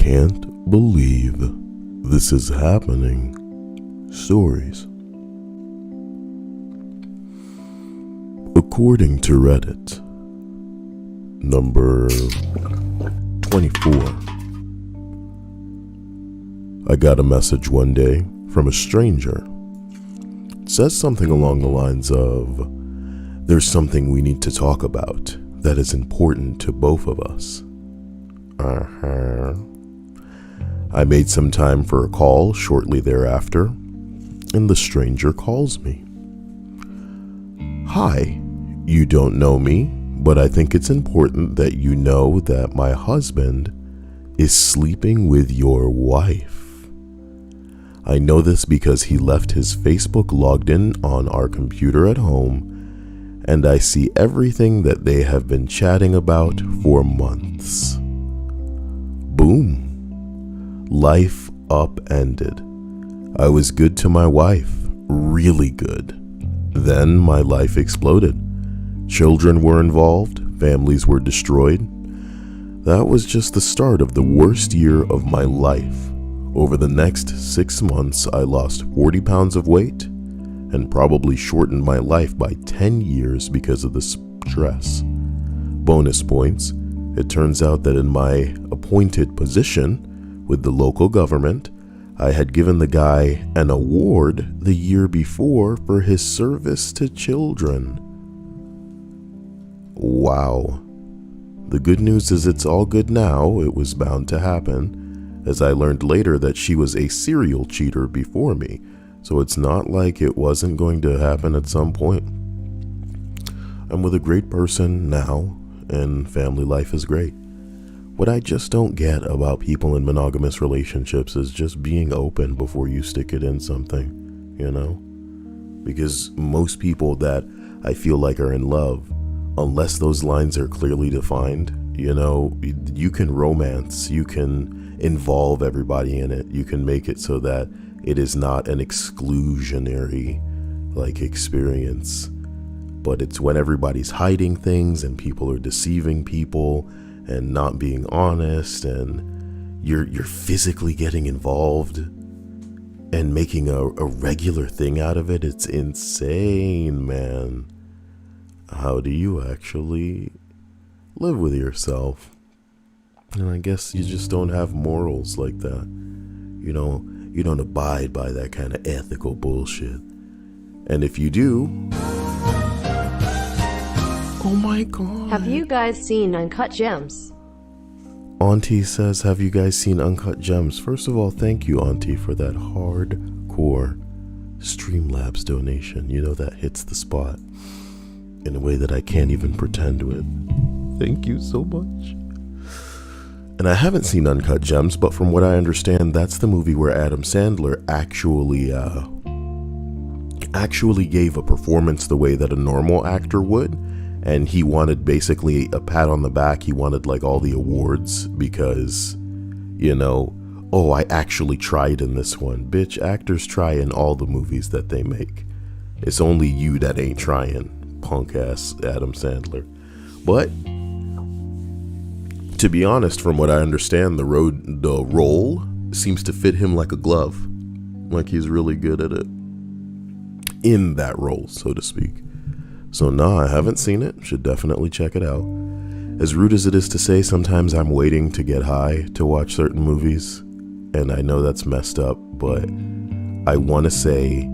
can't believe this is happening. Stories. According to Reddit, number 24. I got a message one day from a stranger. It says something along the lines of, "There's something we need to talk about that is important to both of us." I made some time for a call shortly thereafter, and the stranger calls me. "Hi, you don't know me, but I think it's important that you know that my husband is sleeping with your wife. I know this because he left his Facebook logged in on our computer at home, and I see everything that they have been chatting about for months." Boom. Life upended. I was good to my wife, really good. Then my life exploded. Children were involved, families were destroyed. That was just the start of the worst year of my life. Over the next 6 months, I lost 40 pounds of weight and probably shortened my life by 10 years because of the stress. Bonus points. It turns out that in my appointed position with the local government, I had given the guy an award the year before for his service to children. Wow. The good news is it's all good now. It was bound to happen, as I learned later that she was a serial cheater before me, so it's not like it wasn't going to happen at some point. I'm with a great person now, and family life is great. What I just don't get about people in monogamous relationships is just being open before you stick it in something, you know? Because most people that I feel like are in love, unless those lines are clearly defined, you know, you can romance, you can involve everybody in it, you can make it so that it is not an exclusionary, experience. But it's when everybody's hiding things and people are deceiving people and not being honest, and you're physically getting involved and making a regular thing out of it. It's insane, man. How do you actually live with yourself? And I guess you just don't have morals like that. You don't abide by that kind of ethical bullshit. And if you do, oh my God. Have you guys seen Uncut Gems? Auntie says, have you guys seen Uncut Gems? First of all, thank you, Auntie, for that hardcore Streamlabs donation. You know, that hits the spot in a way that I can't even pretend with. Thank you so much. And I haven't seen Uncut Gems, but from what I understand, that's the movie where Adam Sandler actually gave a performance the way that a normal actor would. And he wanted basically a pat on the back. He wanted all the awards because, I actually tried in this one. Bitch, actors try in all the movies that they make. It's only you that ain't trying, punk ass Adam Sandler. But to be honest, from what I understand, the role seems to fit him like a glove. Like he's really good at it. In that role, so to speak. So I haven't seen it. Should definitely check it out. As rude as it is to say, sometimes I'm waiting to get high to watch certain movies. And I know that's messed up, but I want to say,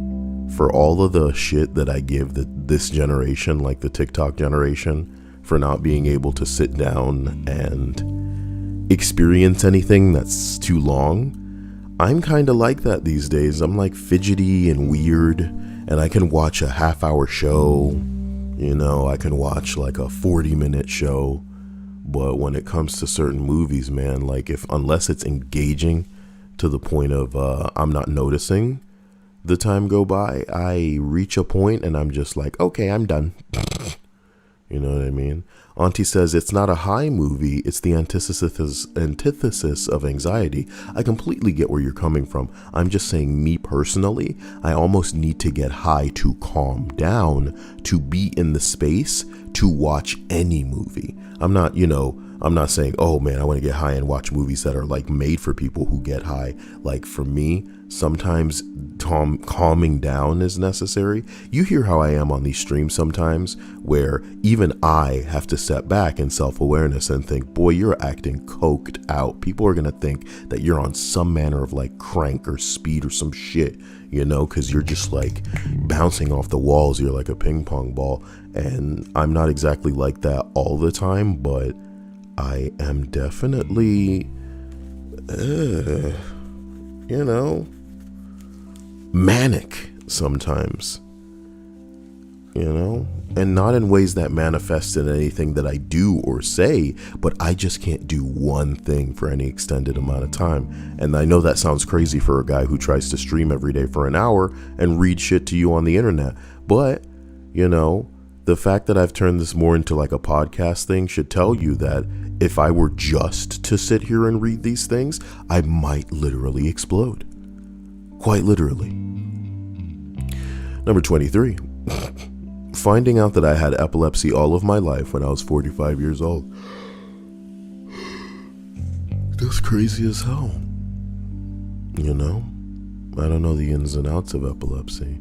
for all of the shit that I give this generation, like the TikTok generation, for not being able to sit down and experience anything that's too long, I'm kind of like that these days. I'm fidgety and weird, and I can watch a half-hour show. I can watch a 40-minute show, but when it comes to certain movies, man, unless it's engaging to the point of I'm not noticing the time go by, I reach a point and I'm just okay, I'm done. You know what I mean? Auntie says it's not a high movie, it's the antithesis of anxiety. I completely get where you're coming from. I'm just saying, me personally, I almost need to get high to calm down, to be in the space to watch any movie. I'm not, I'm not saying, oh man, I want to get high and watch movies that are like made for people who get high. Like for me, sometimes calming down is necessary. You hear how I am on these streams sometimes, where even I have to step back in self-awareness and think, boy, you're acting coked out. People are going to think that you're on some manner of like crank or speed or some shit, because you're just like bouncing off the walls. You're like a ping pong ball. And I'm not exactly like that all the time, but I am definitely, manic sometimes, and not in ways that manifest in anything that I do or say, but I just can't do one thing for any extended amount of time. And I know that sounds crazy for a guy who tries to stream every day for an hour and read shit to you on the internet. But, the fact that I've turned this more into like a podcast thing should tell you that if I were just to sit here and read these things, I might literally explode. Quite literally. Number 23. Finding out that I had epilepsy all of my life when I was 45 years old. That's crazy as hell. I don't know the ins and outs of epilepsy.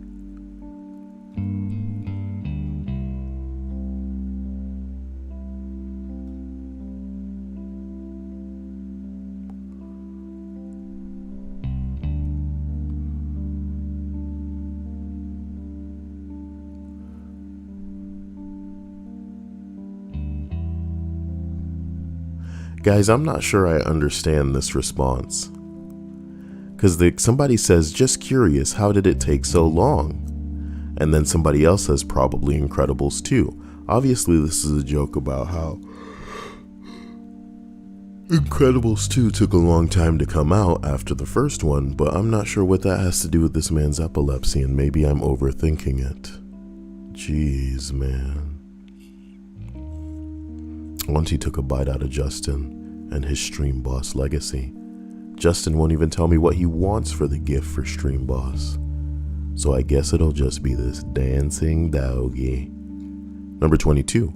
Guys, I'm not sure I understand this response. Because somebody says, just curious, how did it take so long? And then somebody else says, probably Incredibles 2. Obviously, this is a joke about how Incredibles 2 took a long time to come out after the first one, but I'm not sure what that has to do with this man's epilepsy, and maybe I'm overthinking it. Jeez, man. Once he took a bite out of Justin and his Stream Boss legacy. Justin won't even tell me what he wants for the gift for Stream Boss. So I guess it'll just be this dancing doggy. Number 22.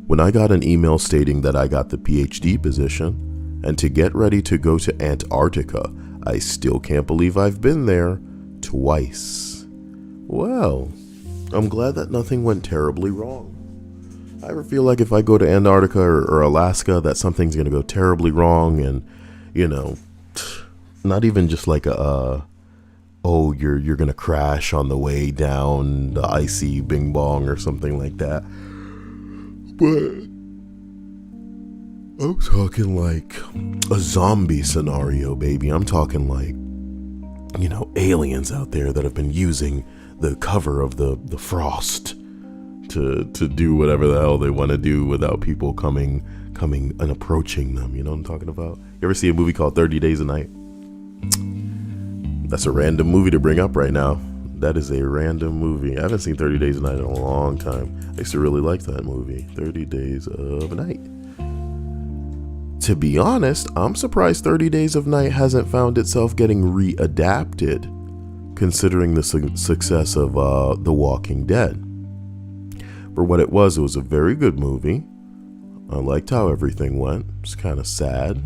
When I got an email stating that I got the PhD position and to get ready to go to Antarctica, I still can't believe I've been there twice. Well, I'm glad that nothing went terribly wrong. I ever feel like if I go to Antarctica or Alaska that something's going to go terribly wrong and, not even just like you're going to crash on the way down the icy Bing Bong or something like that. But I'm talking like a zombie scenario, baby. I'm talking like, aliens out there that have been using the cover of the frost to do whatever the hell they want to do without people coming and approaching them. You know what I'm talking about? You ever see a movie called 30 Days a Night? That's a random movie to bring up right now. That is a random movie. I haven't seen 30 Days a Night in a long time. I used to really like that movie, 30 Days of a Night. To be honest, I'm surprised 30 Days of Night hasn't found itself getting readapted, considering the success of The Walking Dead. For what it was a very good movie. I liked how everything went. It's kind of sad,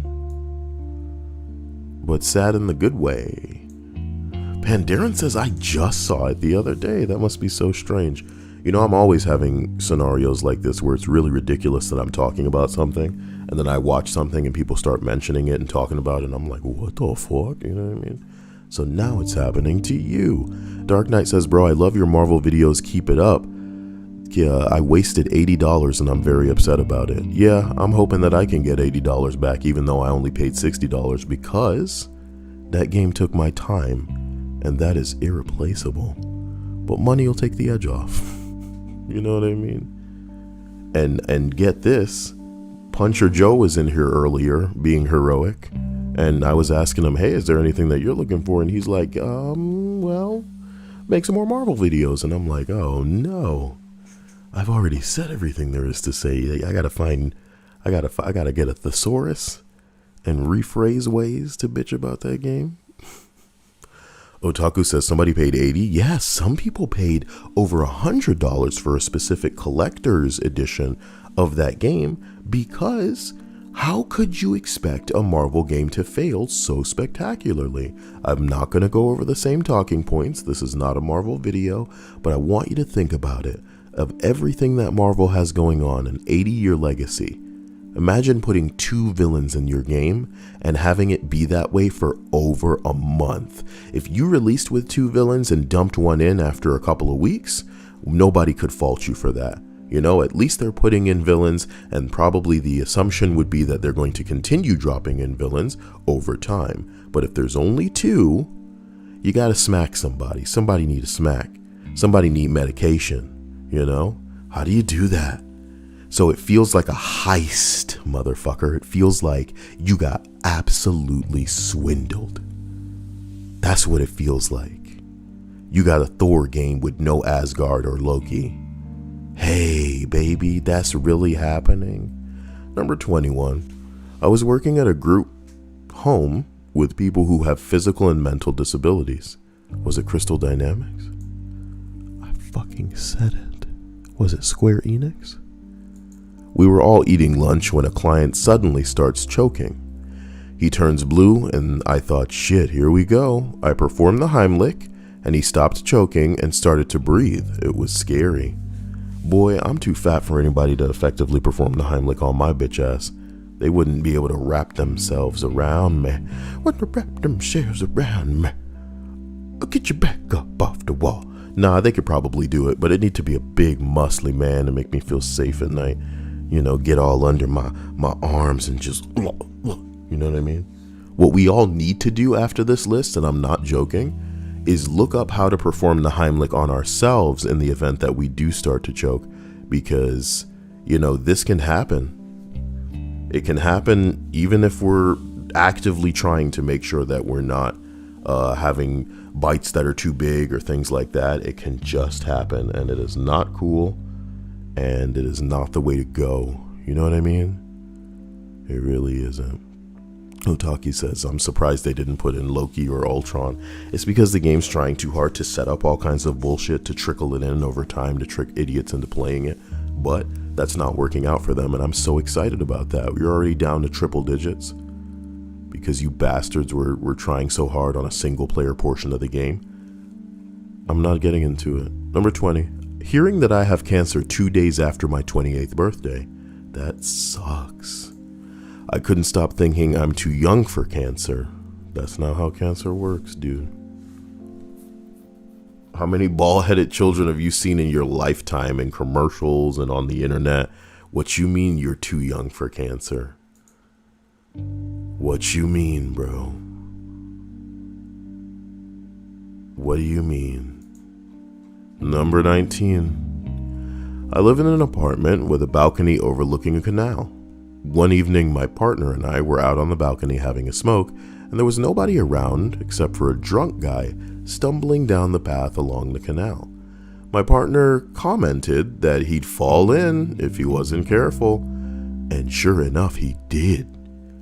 but sad in the good way. Pandaren says, I just saw it the other day. That must be so strange. I'm always having scenarios like this where it's really ridiculous that I'm talking about something, and then I watch something and people start mentioning it and talking about it, and I'm like, what the fuck? You know what I mean? So now it's happening to you. Dark Knight says, bro, I love your Marvel videos. Keep it up. Yeah, I wasted $80 and I'm very upset about it. Yeah, I'm hoping that I can get $80 back, even though I only paid $60, because that game took my time, and that is irreplaceable. But money will take the edge off. You know what I mean? And get this, Puncher Joe was in here earlier being heroic, and I was asking him, hey, is there anything that you're looking for? And he's like, well, make some more Marvel videos. And I'm like, oh no, I've already said everything there is to say. I gotta get a thesaurus and rephrase ways to bitch about that game. Otaku says somebody paid $80. Yes, some people paid over $100 for a specific collector's edition of that game because How could you expect a Marvel game to fail so spectacularly? I'm not going to go over the same talking points. This is not a Marvel video, but I want you to think about it. Of everything that Marvel has going on, an 80-year legacy, imagine putting 2 villains in your game and having it be that way for over a month. If you released with 2 villains and dumped one in after a couple of weeks, nobody could fault you for that. You know, at least they're putting in villains, and probably the assumption would be that they're going to continue dropping in villains over time. But if there's only 2, you got to smack somebody. Somebody need a smack. Somebody need medication, you know? How do you do that? So it feels like a heist, motherfucker. It feels like you got absolutely swindled. That's what it feels like. You got a Thor game with no Asgard or Loki. Hey, baby, that's really happening. Number 21. I was working at a group home with people who have physical and mental disabilities. Was it Crystal Dynamics? I fucking said it. Was it Square Enix? We were all eating lunch when a client suddenly starts choking. He turns blue and I thought, shit, here we go. I performed the Heimlich and he stopped choking and started to breathe. It was scary. Boy, I'm too fat for anybody to effectively perform the Heimlich on my bitch ass. They wouldn't be able to wrap themselves around me. Wouldn't wrap themselves around me. Get your back up off the wall. Nah, they could probably do it, but it need to be a big, muscly man to make me feel safe at night. You know, get all under my arms and just, you know what I mean? What we all need to do after this list, and I'm not joking, is look up how to perform the Heimlich on ourselves in the event that we do start to choke, because, you know, this can happen. It can happen even if we're actively trying to make sure that we're not having bites that are too big or things like that. It can just happen, and it is not cool, and it is not the way to go. You know what I mean? It really isn't. Otaki says, I'm surprised they didn't put in Loki or Ultron. It's because the game's trying too hard to set up all kinds of bullshit to trickle it in over time to trick idiots into playing it. But that's not working out for them, and I'm so excited about that. We're already down to triple digits because you bastards were trying so hard on a single player portion of the game. I'm not getting into it. Number 20. Hearing that I have cancer 2 days after my 28th birthday. That sucks. I couldn't stop thinking I'm too young for cancer. That's not how cancer works, dude. How many bald-headed children have you seen in your lifetime in commercials and on the internet? What you mean you're too young for cancer? What you mean, bro? What do you mean? Number 19. I live in an apartment with a balcony overlooking a canal. One evening, my partner and I were out on the balcony having a smoke, and there was nobody around except for a drunk guy stumbling down the path along the canal. My partner commented that he'd fall in if he wasn't careful, and sure enough, he did.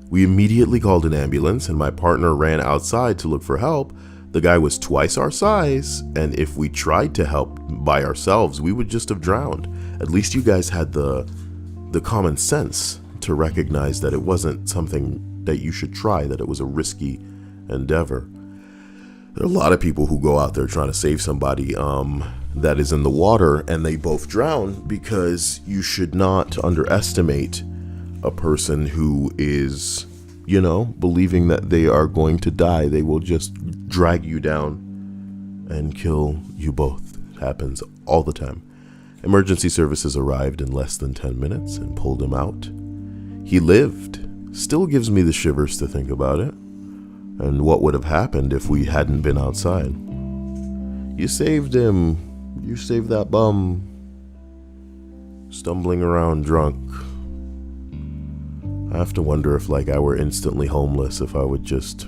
We immediately called an ambulance, and my partner ran outside to look for help. The guy was twice our size, and if we tried to help by ourselves, we would just have drowned. At least you guys had the common sense to recognize that it wasn't something that you should try, that it was a risky endeavor. There are a lot of people who go out there trying to save somebody that is in the water and they both drown, because you should not underestimate a person who is, you know, believing that they are going to die. They will just drag you down and kill you both. It happens all the time. Emergency services arrived in less than 10 minutes and pulled him out. He lived. Still gives me the shivers to think about it. And what would have happened if we hadn't been outside? You saved him. You saved that bum. Stumbling around drunk. I have to wonder if, like, I were instantly homeless, if I would just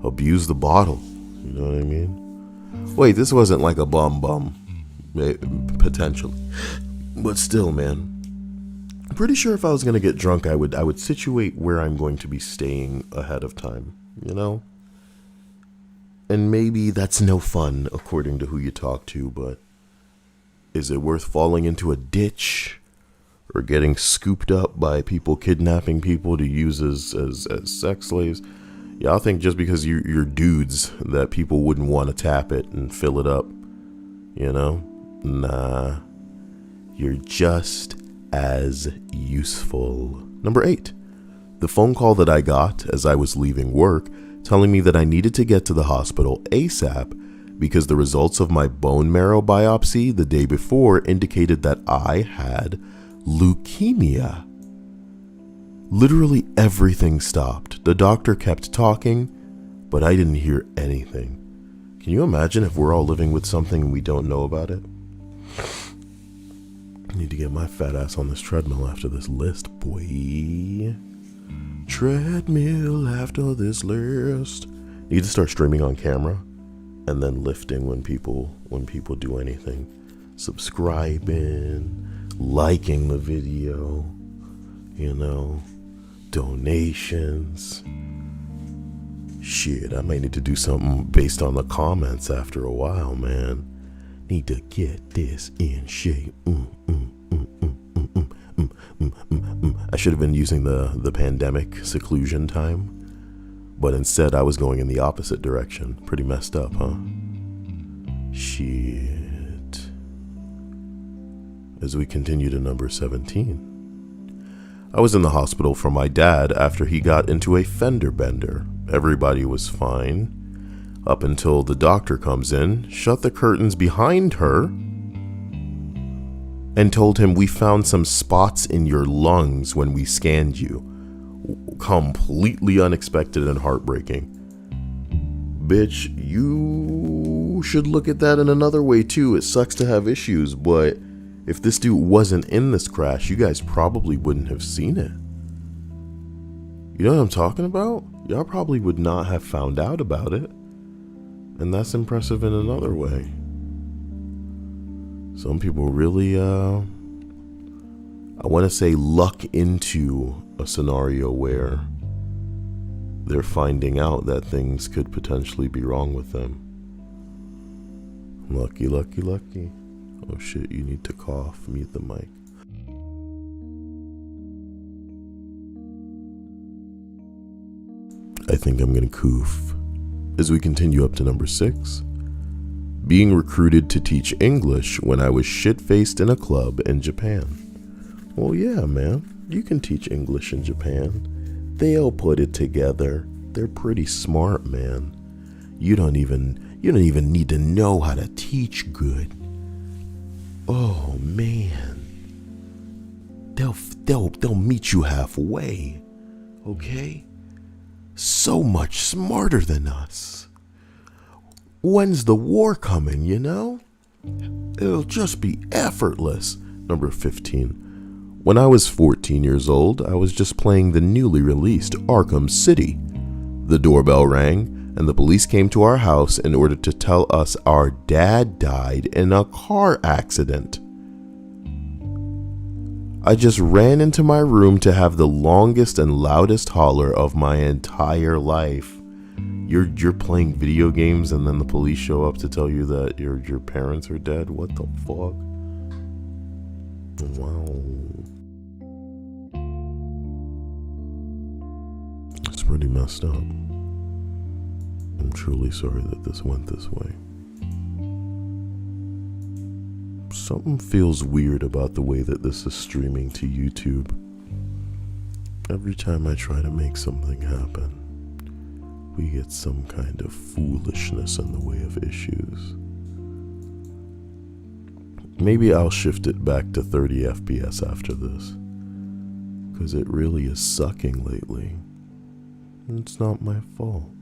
abuse the bottle. You know what I mean? Wait, this wasn't like a bum. Potentially. But still, man. I'm pretty sure if I was going to get drunk, I would situate where I'm going to be staying ahead of time, you know? And maybe that's no fun, according to who you talk to, but is it worth falling into a ditch or getting scooped up by people kidnapping people to use as sex slaves. Y'all think just because you're dudes that people wouldn't want to tap it and fill it up, you know? Nah, you're just as useful. Number 8, the phone call that I got as I was leaving work telling me that I needed to get to the hospital ASAP because the results of my bone marrow biopsy the day before indicated that I had leukemia. Literally everything stopped. The doctor kept talking, but I didn't hear anything. Can you imagine if we're all living with something and we don't know about it? I need to get my fat ass on this treadmill after this list, boy. Treadmill after this list. Need to start streaming on camera and then lifting when people do anything. Subscribing, liking the video, you know, donations. Shit, I might need to do something based on the comments after a while, man. Need to get this in shape. I should have been using the pandemic seclusion time, but instead I was going in the opposite direction. Pretty messed up, huh? Shit. As we continue to number 17. I was in the hospital for my dad after he got into a fender bender. Everybody was fine. Up until the doctor comes in, shut the curtains behind her, and told him, "We found some spots in your lungs when we scanned you." Completely unexpected and heartbreaking. Bitch, you should look at that in another way too. It sucks to have issues, but if this dude wasn't in this crash, you guys probably wouldn't have seen it. You know what I'm talking about? Y'all probably would not have found out about it. And that's impressive in another way. Some people really, I want to say, luck into a scenario where they're finding out that things could potentially be wrong with them. Lucky, lucky, lucky. Oh shit, you need to cough. Mute the mic. I think I'm gonna coof. As we continue up to number 6. Being recruited to teach English when I was shit-faced in a club in Japan. Well, yeah, man. You can teach English in Japan. They'll put it together. They're pretty smart, man. You don't even need to know how to teach good. Oh, man. They'll meet you halfway. Okay? So much smarter than us. When's the war coming, you know? It'll just be effortless. Number 15. When I was 14 years old, I was just playing the newly released Arkham City. The doorbell rang, and the police came to our house in order to tell us our dad died in a car accident. I just ran into my room to have the longest and loudest holler of my entire life. You're playing video games and then the police show up to tell you that your parents are dead? What the fuck? Wow. It's pretty messed up. I'm truly sorry that this went this way. Something feels weird about the way that this is streaming to YouTube. Every time I try to make something happen, we get some kind of foolishness in the way of issues. Maybe I'll shift it back to 30 FPS after this, because it really is sucking lately. It's not my fault.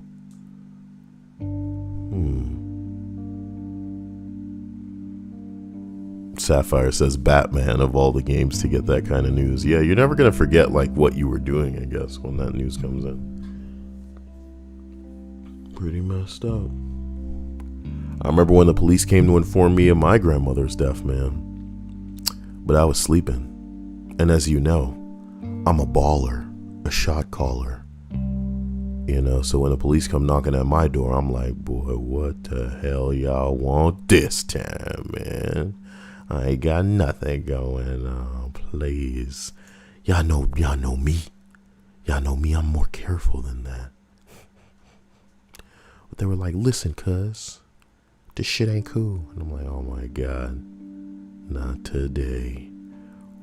Sapphire says Batman of all the games to get that kind of news. Yeah, you're never going to forget like what you were doing, I guess, when that news comes in. Pretty messed up. I remember when the police came to inform me of my grandmother's death, man. But I was sleeping. And as you know, I'm a baller, a shot caller. You know, so when the police come knocking at my door, I'm like, boy, what the hell y'all want this time, man? I ain't got nothing going on. please. Y'all know me. Y'all know me, I'm more careful than that. But they were like, listen, cuz, this shit ain't cool. And I'm like, oh my God, not today.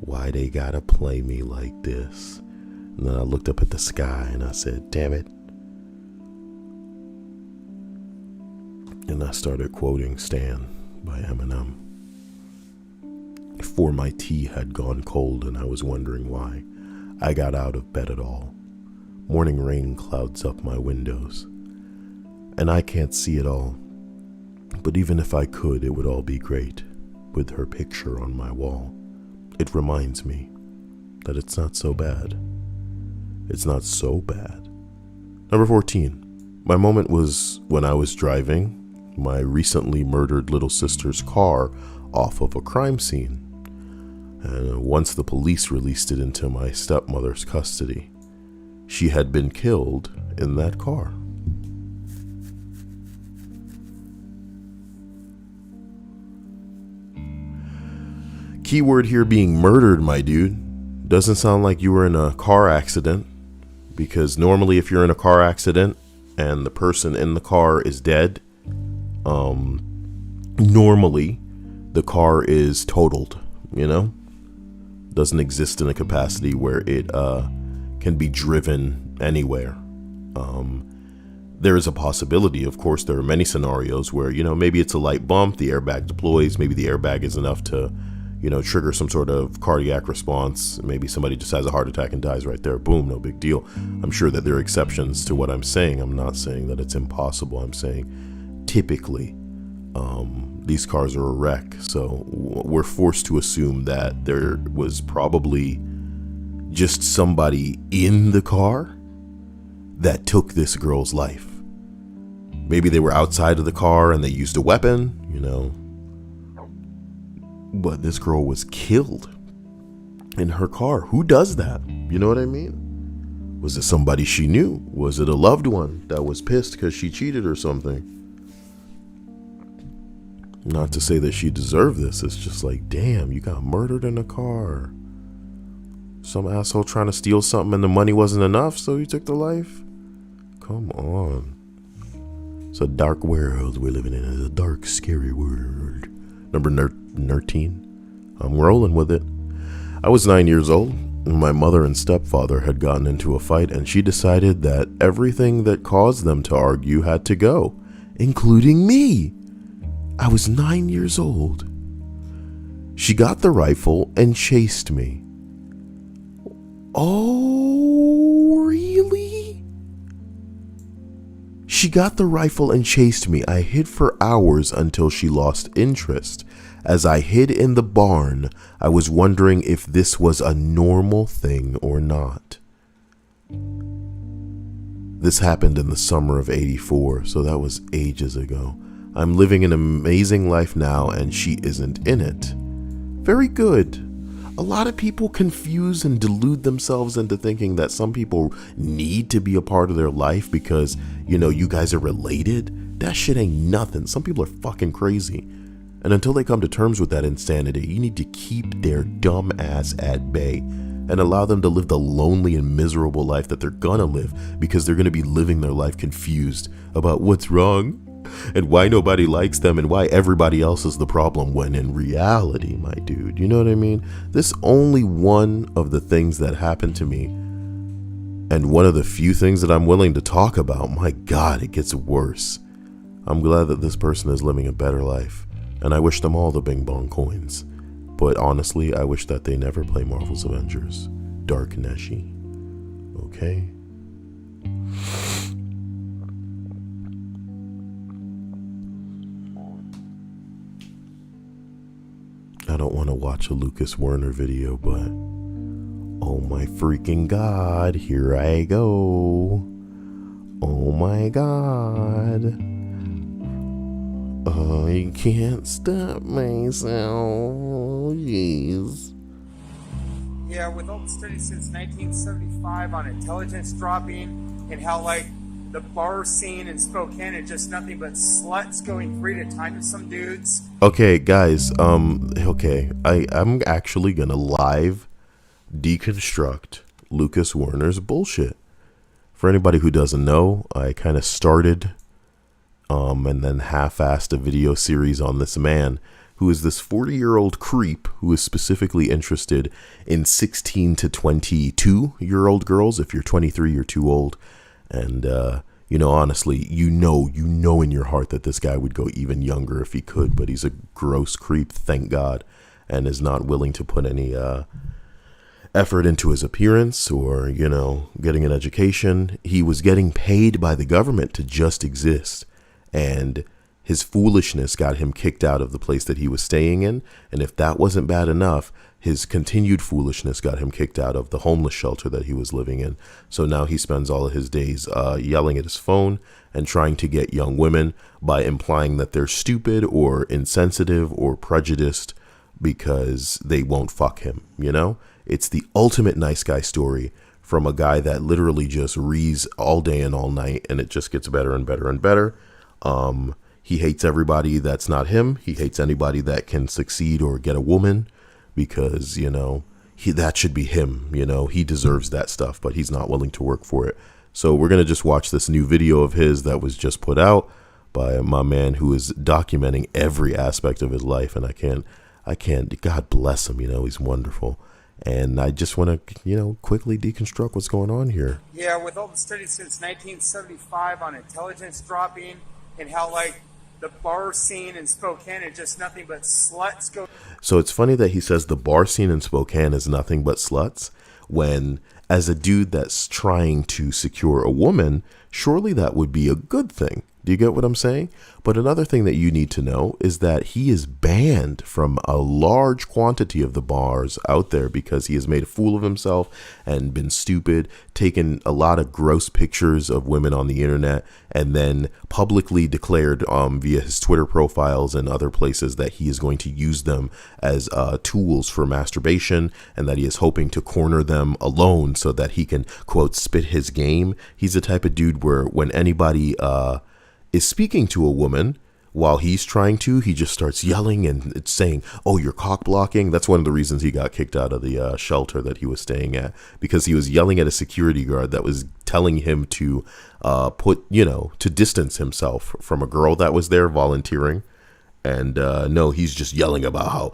Why they gotta play me like this? And then I looked up at the sky and I said, damn it. And I started quoting Stan by Eminem. For my tea had gone cold and I was wondering why I got out of bed at all. Morning rain clouds up my windows, and I can't see it all. But even if I could, it would all be great. With her picture on my wall, it reminds me that it's not so bad. It's not so bad. Number 14. My moment was when I was driving my recently murdered little sister's car off of a crime scene. And once the police released it into my stepmother's custody, she had been killed in that car. Keyword here being murdered, my dude. Doesn't sound like you were in a car accident, because normally if you're in a car accident and the person in the car is dead, normally the car is totaled, you know? Doesn't exist in a capacity where it can be driven anywhere. There is a possibility, of course, there are many scenarios where, you know, maybe it's a light bump, the airbag deploys, maybe the airbag is enough to, you know, trigger some sort of cardiac response. Maybe somebody just has a heart attack and dies right there. Boom, no big deal. I'm sure that there are exceptions to what I'm saying. I'm not saying that it's impossible. I'm saying typically these cars are a wreck. So we're forced to assume that there was probably just somebody in the car that took this girl's life. Maybe they were outside of the car and they used a weapon, you know. But this girl was killed in her car. Who does that? You know what I mean? Was it somebody she knew? Was it a loved one that was pissed because she cheated or something? Not to say that she deserved this. It's just like, damn, you got murdered in a car. Some asshole trying to steal something and the money wasn't enough, so you took the life? Come on. It's a dark world we're living in. It's a dark, scary world. Number 13. I'm rolling with it. I was 9 years old. My mother and stepfather had gotten into a fight, and she decided that everything that caused them to argue had to go, including me. I was 9 years old. She got the rifle and chased me. Oh, really? She got the rifle and chased me. I hid for hours until she lost interest. As I hid in the barn, I was wondering if this was a normal thing or not. This happened in the summer of '84, so that was ages ago. I'm living an amazing life now, and she isn't in it. Very good. A lot of people confuse and delude themselves into thinking that some people need to be a part of their life because, you know, you guys are related. That shit ain't nothing. Some people are fucking crazy. And until they come to terms with that insanity, you need to keep their dumb ass at bay and allow them to live the lonely and miserable life that they're gonna live, because they're gonna be living their life confused about what's wrong and why nobody likes them and why everybody else is the problem, when in reality, my dude, you know what I mean? This only one of the things that happened to me, and one of the few things that I'm willing to talk about. My God, it gets worse. I'm glad that this person is living a better life, and I wish them all the Bing Bong coins. But honestly, I wish that they never play Marvel's Avengers. Dark Neshi. Okay? I don't want to watch a Lucas Werner video, but oh my freaking God, here I go. Oh my God. I can't stop myself. Jeez. Yeah, with all the studies since 1975 on intelligence dropping and how, like, the bar scene in Spokane is just nothing but sluts going free to time to some dudes. Okay, guys, okay, I'm actually gonna live deconstruct Lucas Werner's bullshit. For anybody who doesn't know, I kind of started and then half-assed a video series on this man who is this 40-year-old creep who is specifically interested in 16 to 22-year-old girls. If you're 23, you're too old. And, honestly, you know in your heart that this guy would go even younger if he could, but he's a gross creep, thank God, and is not willing to put any effort into his appearance or, getting an education. He was getting paid by the government to just exist. And his foolishness got him kicked out of the place that he was staying in. And if that wasn't bad enough, his continued foolishness got him kicked out of the homeless shelter that he was living in. So now he spends all of his days yelling at his phone and trying to get young women by implying that they're stupid or insensitive or prejudiced because they won't fuck him. It's the ultimate nice guy story from a guy that literally just reads all day and all night, and it just gets better and better and better. He hates everybody that's not him. He hates anybody that can succeed or get a woman because, that should be him. He deserves that stuff, but he's not willing to work for it. So we're going to just watch this new video of his that was just put out by my man who is documenting every aspect of his life. And I can't, God bless him. He's wonderful. And I just want to, quickly deconstruct what's going on here. Yeah, with all the studies since 1975 on intelligence dropping and how, the bar scene in Spokane is just nothing but sluts go. So it's funny that he says the bar scene in Spokane is nothing but sluts when, as a dude that's trying to secure a woman, surely that would be a good thing. Do you get what I'm saying? But another thing that you need to know is that he is banned from a large quantity of the bars out there because he has made a fool of himself and been stupid, taken a lot of gross pictures of women on the internet, and then publicly declared via his Twitter profiles and other places that he is going to use them as tools for masturbation and that he is hoping to corner them alone so that he can, quote, spit his game. He's the type of dude where when anybody is speaking to a woman while he's trying to, he just starts yelling and it's saying, oh, you're cock blocking. That's one of the reasons he got kicked out of the shelter that he was staying at, because he was yelling at a security guard that was telling him to to distance himself from a girl that was there volunteering. And no, he's just yelling about how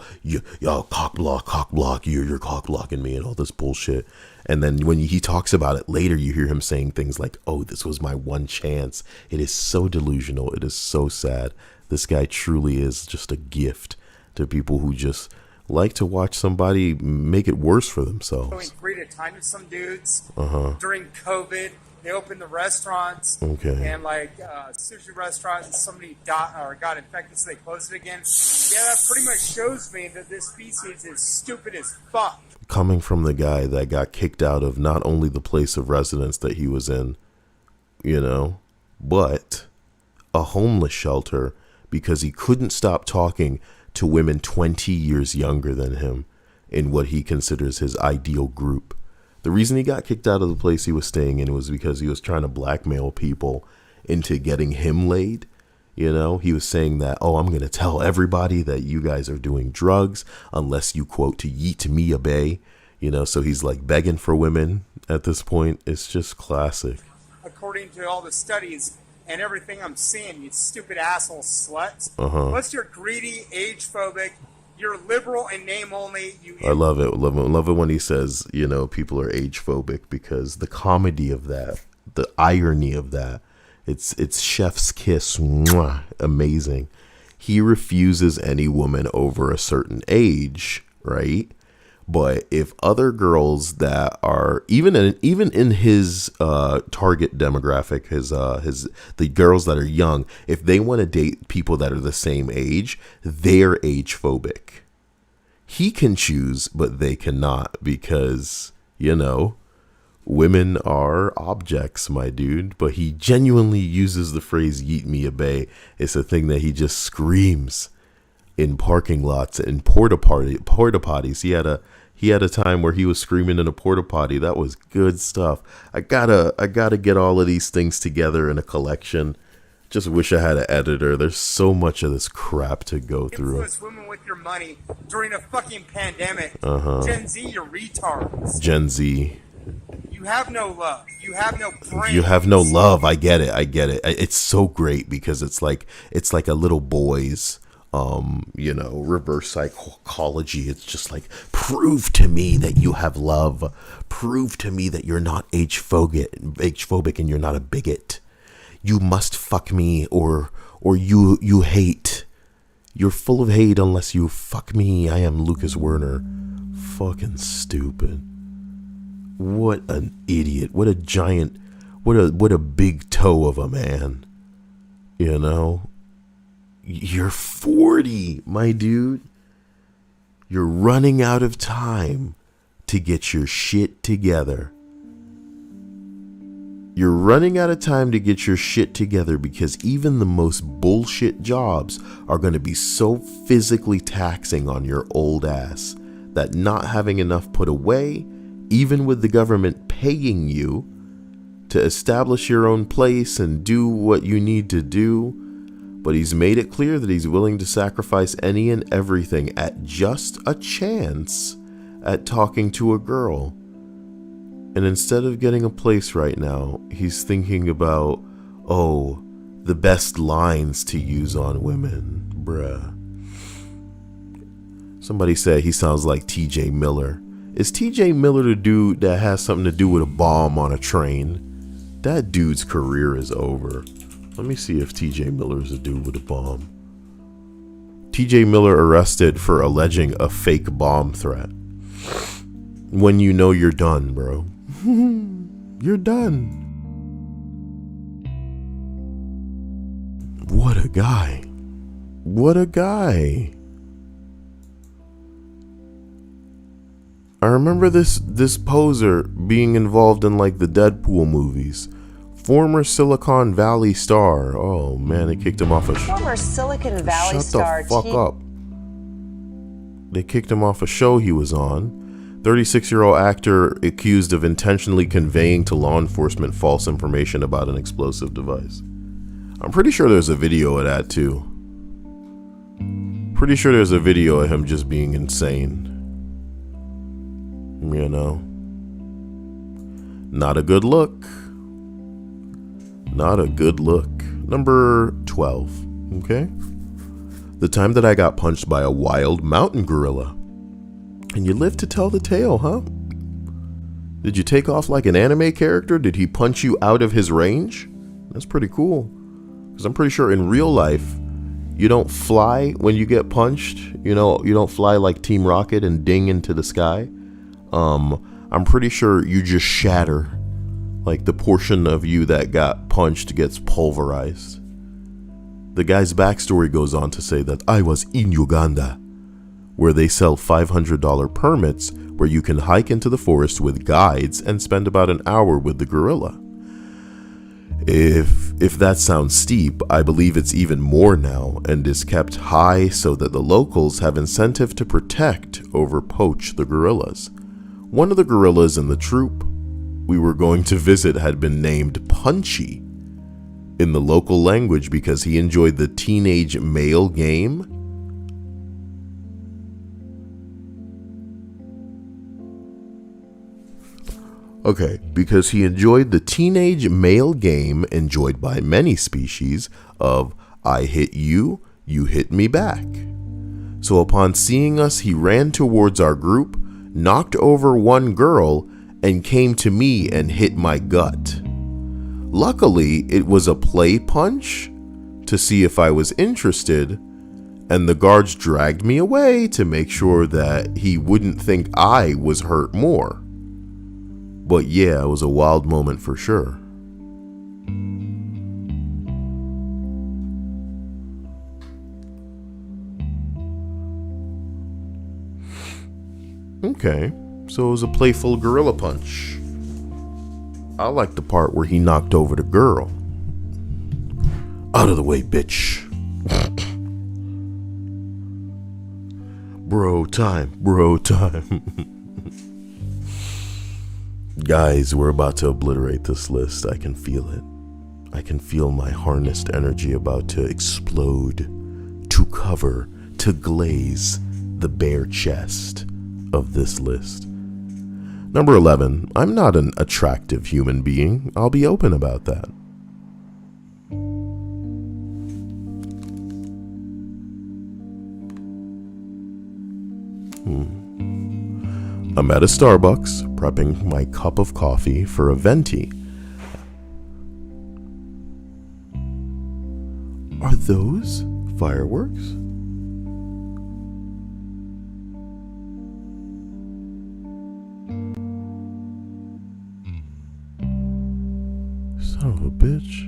y'all cock block, you're cock blocking me and all this bullshit. And then when he talks about it later, you hear him saying things like, oh, this was my one chance. It is so delusional. It is so sad. This guy truly is just a gift to people who just like to watch somebody make it worse for themselves. Going 3 at a time to some dudes during COVID. They opened the restaurants and sushi restaurants, and somebody got infected, so they closed it again. Yeah, that pretty much shows me that this species is stupid as fuck. Coming from the guy that got kicked out of not only the place of residence that he was in, but a homeless shelter because he couldn't stop talking to women 20 years younger than him in what he considers his ideal group. The reason he got kicked out of the place he was staying in was because he was trying to blackmail people into getting him laid. He was saying that, oh, I'm going to tell everybody that you guys are doing drugs unless you, quote, to yeet me a bay. So he's like begging for women at this point. It's just classic. According to all the studies and everything I'm seeing, you stupid asshole sluts. Plus you're greedy, age-phobic. You're liberal in name only. I love it. Love it when he says, people are age phobic, because the comedy of that, the irony of that, it's chef's kiss. Mwah, amazing. He refuses any woman over a certain age, right? But if other girls that are even in his target demographic, the girls that are young, if they want to date people that are the same age, they're age phobic. He can choose, but they cannot, because women are objects, my dude. But he genuinely uses the phrase "yeet me a bay." It's a thing that he just screams in parking lots and porta potties. He had a time where he was screaming in a porta potty. That was good stuff. I gotta get all of these things together in a collection Just wish I had an editor. There's so much of this crap to go through. Influence women with your money during a fucking pandemic. Uh-huh. Gen Z, you're retards. Gen Z. You have no love. You have no brains. You have no love. I get it. It's so great because it's like a little boy's reverse psychology. It's just like, prove to me that you have love. Prove to me that you're not age-phobic and you're not a bigot. You must fuck me or you hate. You're full of hate unless you fuck me. I am Lucas Werner. Fucking stupid. What an idiot. What a giant, what a big toe of a man. You know? You're 40, my dude. You're running out of time to get your shit together. You're running out of time to get your shit together because even the most bullshit jobs are going to be so physically taxing on your old ass that not having enough put away, even with the government paying you to establish your own place and do what you need to do, but he's made it clear that he's willing to sacrifice any and everything at just a chance at talking to a girl. And instead of getting a place right now, he's thinking about, the best lines to use on women. Bruh. Somebody said he sounds like TJ Miller. Is TJ Miller the dude that has something to do with a bomb on a train? That dude's career is over. Let me see if TJ Miller is a dude with a bomb. TJ Miller arrested for alleging a fake bomb threat. When you know you're done, bro. You're done. What a guy. What a guy. I remember this poser being involved in like the Deadpool movies. Former Silicon Valley star. Oh man, they kicked him off a show. Former Silicon Valley star. Shut the fuck up. They kicked him off a show he was on. 36-year-old actor accused of intentionally conveying to law enforcement false information about an explosive device. I'm pretty sure there's a video of that too. Pretty sure there's a video of him just being insane. You know? Not a good look. Not a good look. Number 12. Okay? The time that I got punched by a wild mountain gorilla. And you live to tell the tale, huh? Did you take off like an anime character? Did he punch you out of his range? That's pretty cool. Because I'm pretty sure in real life, you don't fly when you get punched. You know, you don't fly like Team Rocket and ding into the sky. I'm pretty sure you just shatter. Like the portion of you that got punched gets pulverized. The guy's backstory goes on to say that I was in Uganda, where they sell $500 permits where you can hike into the forest with guides and spend about an hour with the gorilla. If that sounds steep, I believe it's even more now and is kept high so that the locals have incentive to protect over poach the gorillas. One of the gorillas in the troop we were going to visit had been named Punchy in the local language because he enjoyed the teenage male game. Okay, because he enjoyed the teenage male game enjoyed by many species of I hit you, you hit me back. So upon seeing us, he ran towards our group, knocked over one girl, and came to me and hit my gut. Luckily, it was a play punch to see if I was interested, and the guards dragged me away to make sure that he wouldn't think I was hurt more. But yeah, it was a wild moment for sure. Okay, so it was a playful gorilla punch. I like the part where he knocked over the girl. Out of the way, bitch. Bro time, bro time. Guys, we're about to obliterate this list. I can feel it. I can feel my harnessed energy about to explode, to cover, to glaze the bare chest of this list. Number 11, I'm not an attractive human being. I'll be open about that. I'm at a Starbucks, prepping my cup of coffee for a venti. Are those fireworks? Son of a bitch.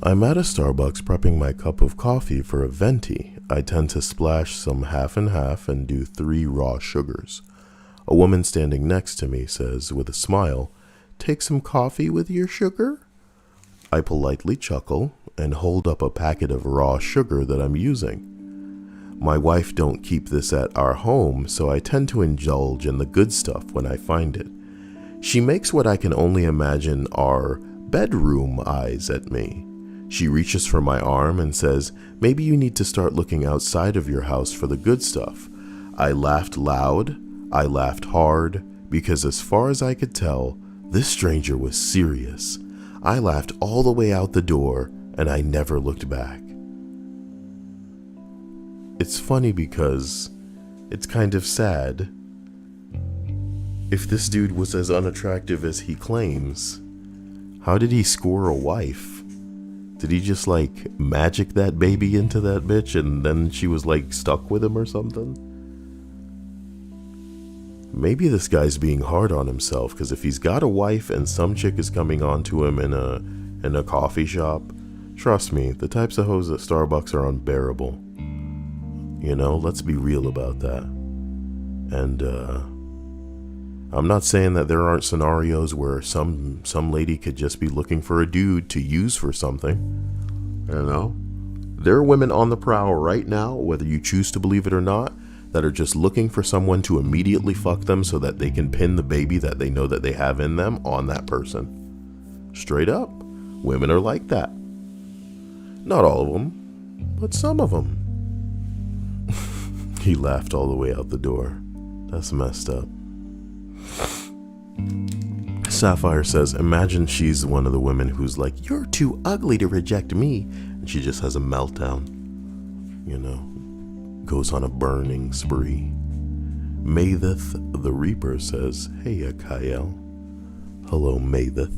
I'm at a Starbucks prepping my cup of coffee for a venti. I tend to splash some half and half and do 3 raw sugars. A woman standing next to me says with a smile, "Take some coffee with your sugar?" I politely chuckle and hold up a packet of raw sugar that I'm using. My wife don't keep this at our home, so I tend to indulge in the good stuff when I find it. She makes what I can only imagine are bedroom eyes at me. She reaches for my arm and says, "Maybe you need to start looking outside of your house for the good stuff." I laughed loud, I laughed hard, because as far as I could tell, this stranger was serious. I laughed all the way out the door, and I never looked back. It's funny because it's kind of sad. If this dude was as unattractive as he claims, how did he score a wife? Did he just like magic that baby into that bitch and then she was like stuck with him or something? Maybe this guy's being hard on himself, because if he's got a wife and some chick is coming on to him in a coffee shop, trust me, the types of hoes at Starbucks are unbearable. You know, let's be real about that. And I'm not saying that there aren't scenarios where some lady could just be looking for a dude to use for something. You know, there are women on the prowl right now, whether you choose to believe it or not, that are just looking for someone to immediately fuck them so that they can pin the baby that they know that they have in them on that person. Straight up, women are like that. Not all of them, but some of them. He laughed all the way out the door. That's messed up. Sapphire says, imagine she's one of the women who's like, "You're too ugly to reject me," and she just has a meltdown, you know, goes on a burning spree. Matheth the Reaper says, "Hey, Akael." Hello, Matheth.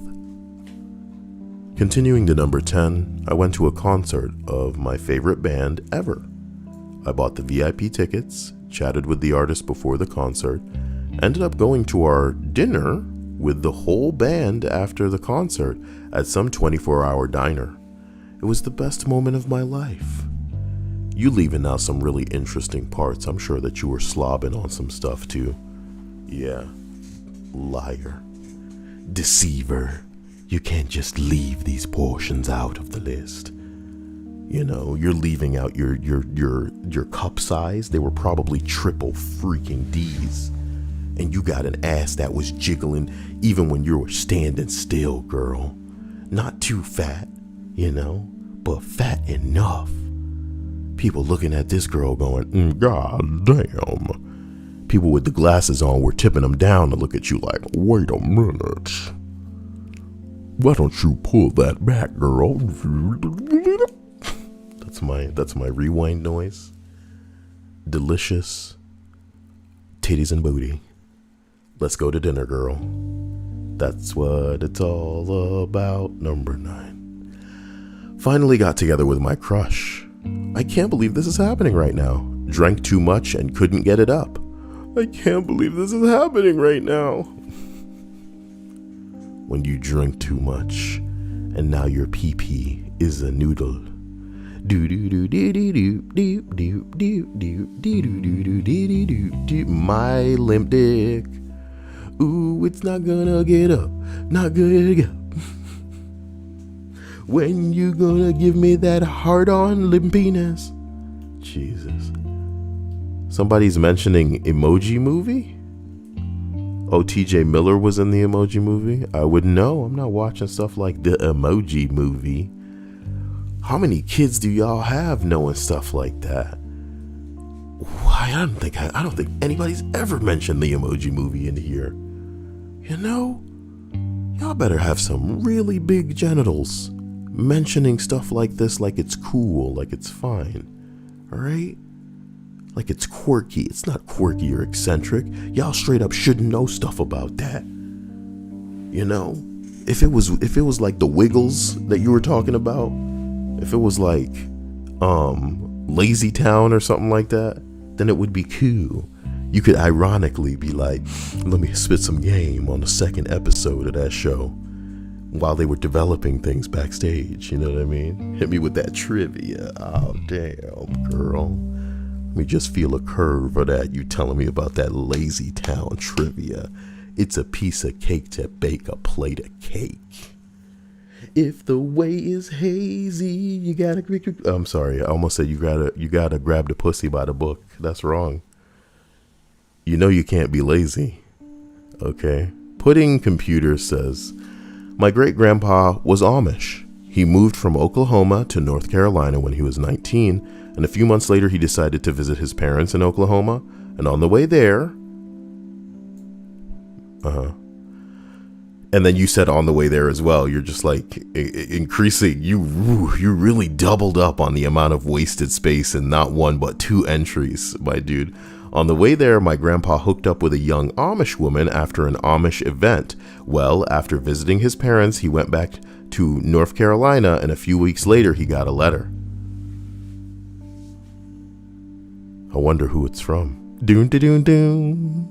Continuing to number 10, I went to a concert of my favorite band ever. I bought the VIP tickets, chatted with the artist before the concert, ended up going to our dinner with the whole band after the concert at some 24-hour diner. It was the best moment of my life. You leaving out some really interesting parts. I'm sure that you were slobbing on some stuff too. Yeah. Liar. Deceiver. You can't just leave these portions out of the list. You know, you're leaving out your cup size. They were probably triple freaking D's. And you got an ass that was jiggling even when you were standing still, girl. Not too fat, you know, but fat enough. People looking at this girl going, God damn. People with the glasses on were tipping them down to look at you like, wait a minute. Why don't you pull that back, girl? That's my rewind noise. Delicious titties and booty. Let's go to dinner, girl. That's what it's all about. Number 9. Finally got together with my crush. I can't believe this is happening right now. Drank too much and couldn't get it up. I can't believe this is happening right now. When you drink too much and now your pee-pee is a noodle. My limp dick. Ooh, it's not gonna get up. Not gonna get up. When you gonna give me that hard-on limpiness? Jesus. Somebody's mentioning Emoji Movie? Oh, TJ Miller was in the Emoji Movie? I wouldn't know. I'm not watching stuff like the Emoji Movie. How many kids do y'all have knowing stuff like that? Why, I don't think anybody's ever mentioned the Emoji Movie in here. You know, y'all better have some really big genitals mentioning stuff like this like it's cool, like it's fine. Alright? Like it's quirky. It's not quirky or eccentric. Y'all straight up shouldn't know stuff about that. You know? If it was like the Wiggles that you were talking about, if it was like Lazy Town or something like that, then it would be cool. You could ironically be like, let me spit some game on the second episode of that show while they were developing things backstage. You know what I mean? Hit me with that trivia. Oh, damn, girl. Let me just feel a curve of that. You telling me about that Lazy Town trivia. It's a piece of cake to bake a plate of cake. If the way is hazy, you gotta... I'm sorry, I almost said you gotta grab the pussy by the book. That's wrong. You know you can't be lazy. Okay? Pudding Computer says, my great-grandpa was Amish. He moved from Oklahoma to North Carolina when he was 19, and a few months later he decided to visit his parents in Oklahoma, and on the way there... And then you said on the way there as well. You're just like increasing. You really doubled up on the amount of wasted space in not one but two entries, my dude. On the way there, my grandpa hooked up with a young Amish woman after an Amish event. Well, after visiting his parents, he went back to North Carolina, and a few weeks later, he got a letter. I wonder who it's from. Doon, doon, doon.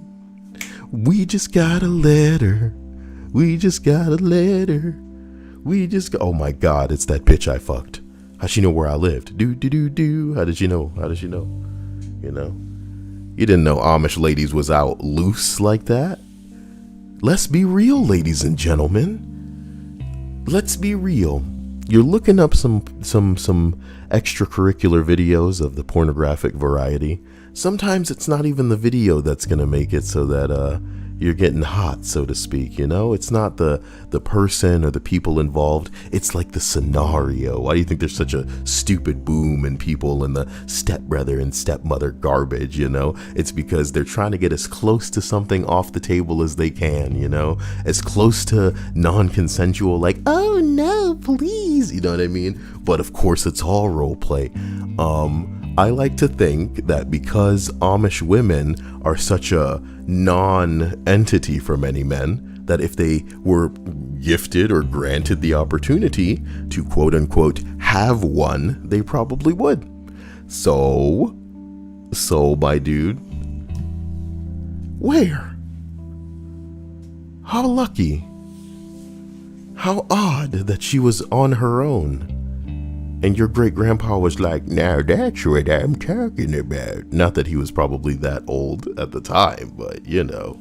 We just got a letter. We just got a letter. Oh my God, it's that bitch I fucked. How'd she know where I lived? Do. How did she know? You know? You didn't know Amish ladies was out loose like that? Let's be real, ladies and gentlemen. Let's be real. You're looking up some extracurricular videos of the pornographic variety. Sometimes it's not even the video that's gonna make it so that you're getting hot, so to speak, you know? It's not the person or the people involved. It's like the scenario. Why do you think there's such a stupid boom in people and the stepbrother and stepmother garbage, you know? It's because they're trying to get as close to something off the table as they can, you know? As close to non-consensual, like, oh no, please, you know what I mean? But of course, it's all role play. I like to think that because Amish women are such a non-entity for many men, that if they were gifted or granted the opportunity to quote unquote have one, they probably would. So my dude, where? How lucky. How odd that she was on her own. And your great-grandpa was like, now that's what I'm talking about. Not that he was probably that old at the time, but, you know.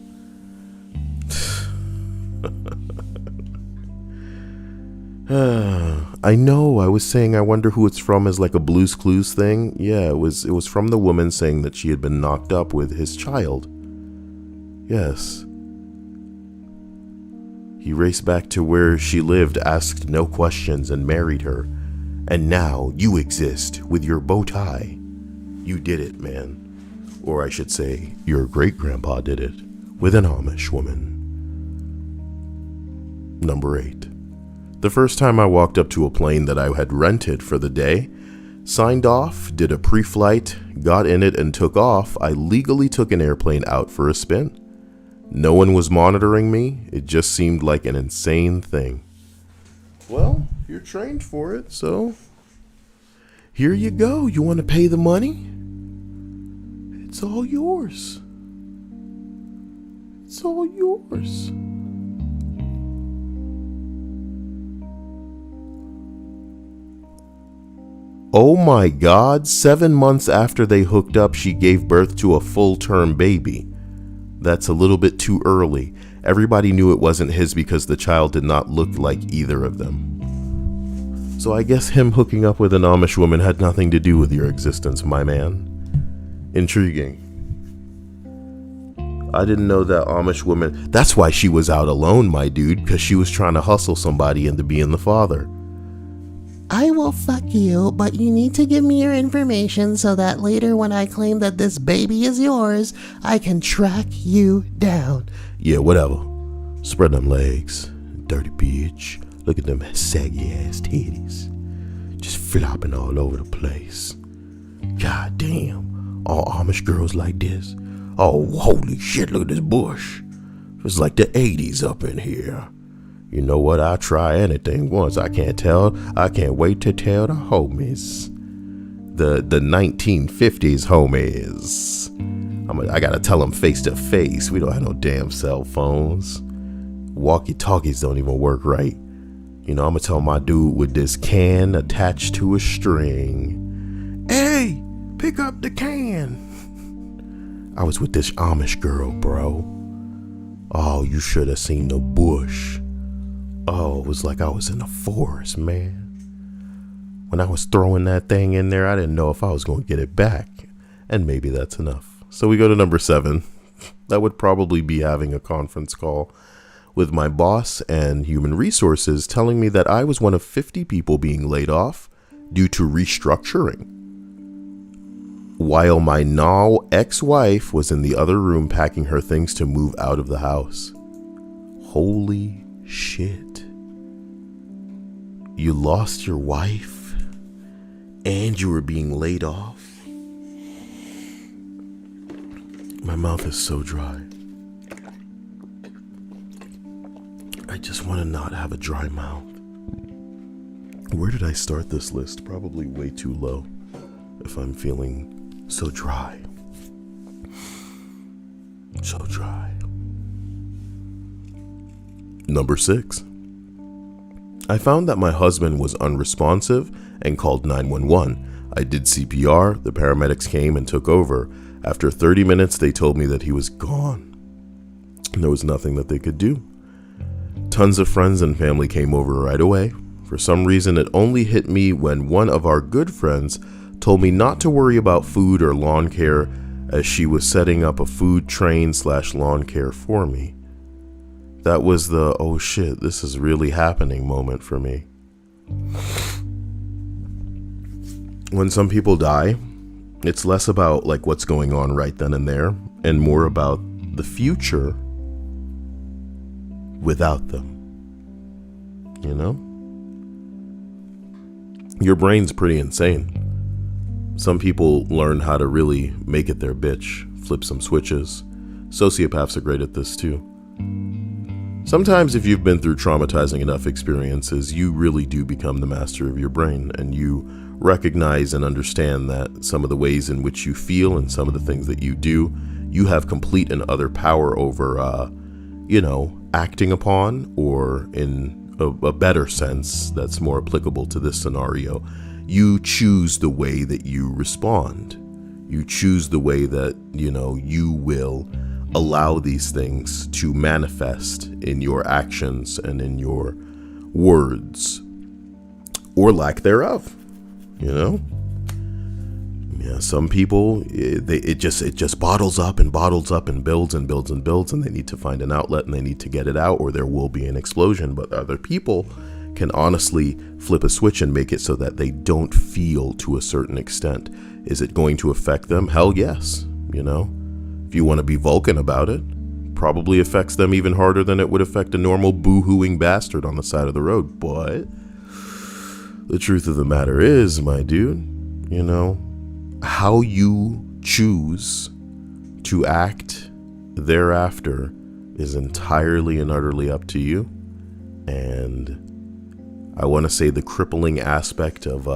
I know, I was saying I wonder who it's from as like a Blue's Clues thing. Yeah, it was from the woman saying that she had been knocked up with his child. Yes. He raced back to where she lived, asked no questions, and married her. And now you exist with your bow tie. You did it, man. Or I should say, your great-grandpa did it with an Amish woman. Number 8. The first time I walked up to a plane that I had rented for the day, signed off, did a pre-flight, got in it, and took off, I legally took an airplane out for a spin. No one was monitoring me. It just seemed like an insane thing. Well, you're trained for it, so here you go. You want to pay the money? It's all yours. It's all yours. Oh my God, 7 months after they hooked up, she gave birth to a full-term baby. That's a little bit too early. Everybody knew it wasn't his because the child did not look like either of them. So I guess him hooking up with an Amish woman had nothing to do with your existence, my man. Intriguing. I didn't know that Amish woman. That's why she was out alone, my dude, because she was trying to hustle somebody into being the father. I will fuck you, but you need to give me your information so that later when I claim that this baby is yours, I can track you down. Yeah, whatever. Spread them legs, dirty bitch. Look at them saggy ass titties. Just flopping all over the place. God damn. All Amish girls like this. Oh, holy shit, look at this bush. It's like the 80s up in here. You know what? I'll try anything once. I can't wait to tell the homies. The 1950s homies. I gotta tell them face to face. We don't have no damn cell phones. Walkie-talkies don't even work right. You know, I'm gonna tell my dude with this can attached to a string. Hey, pick up the can. I was with this Amish girl, bro. Oh, you should have seen the bush. Oh, it was like I was in the forest, man. When I was throwing that thing in there, I didn't know if I was going to get it back. And maybe that's enough. So we go to number 7. That would probably be having a conference call with my boss and human resources telling me that I was one of 50 people being laid off due to restructuring, while my now ex-wife was in the other room packing her things to move out of the house. Holy shit. You lost your wife and you were being laid off? My mouth is so dry. I just want to not have a dry mouth. Where did I start this list? Probably way too low if I'm feeling so dry. So dry. Number 6. I found that my husband was unresponsive and called 911. I did CPR, the paramedics came and took over. After 30 minutes, they told me that he was gone. There was nothing that they could do. Tons of friends and family came over right away. For some reason, it only hit me when one of our good friends told me not to worry about food or lawn care, as she was setting up a food train/lawn care for me. That was the, oh shit, this is really happening moment for me. When some people die, it's less about like what's going on right then and there, and more about the future without them. You know? Your brain's pretty insane. Some people learn how to really make it their bitch, flip some switches. Sociopaths are great at this too. Sometimes if you've been through traumatizing enough experiences, you really do become the master of your brain, and you recognize and understand that some of the ways in which you feel and some of the things that you do, you have complete and utter power over, acting upon, or in a better sense that's more applicable to this scenario, you choose the way that you respond. You choose the way that, you will allow these things to manifest in your actions and in your words, or lack thereof. Yeah, some people, it just bottles up and builds and builds, and they need to find an outlet and they need to get it out, or there will be an explosion. But other people can honestly flip a switch and make it so that they don't feel to a certain extent. Is it going to affect them? Hell yes. If you want to be Vulcan about it, probably affects them even harder than it would affect a normal boo-hooing bastard on the side of the road. But the truth of the matter is, my dude, how you choose to act thereafter is entirely and utterly up to you. And I want to say the crippling aspect of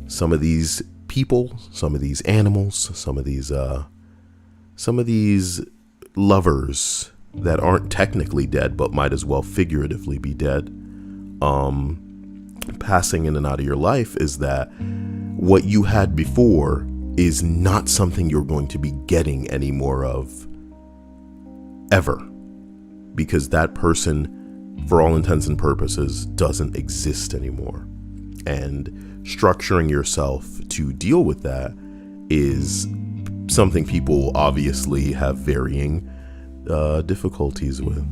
some of these people, some of these animals, some of these lovers that aren't technically dead but might as well figuratively be dead, passing in and out of your life, is that what you had before is not something you're going to be getting any more of ever, because that person, for all intents and purposes, doesn't exist anymore. And structuring yourself to deal with that is something people obviously have varying difficulties with.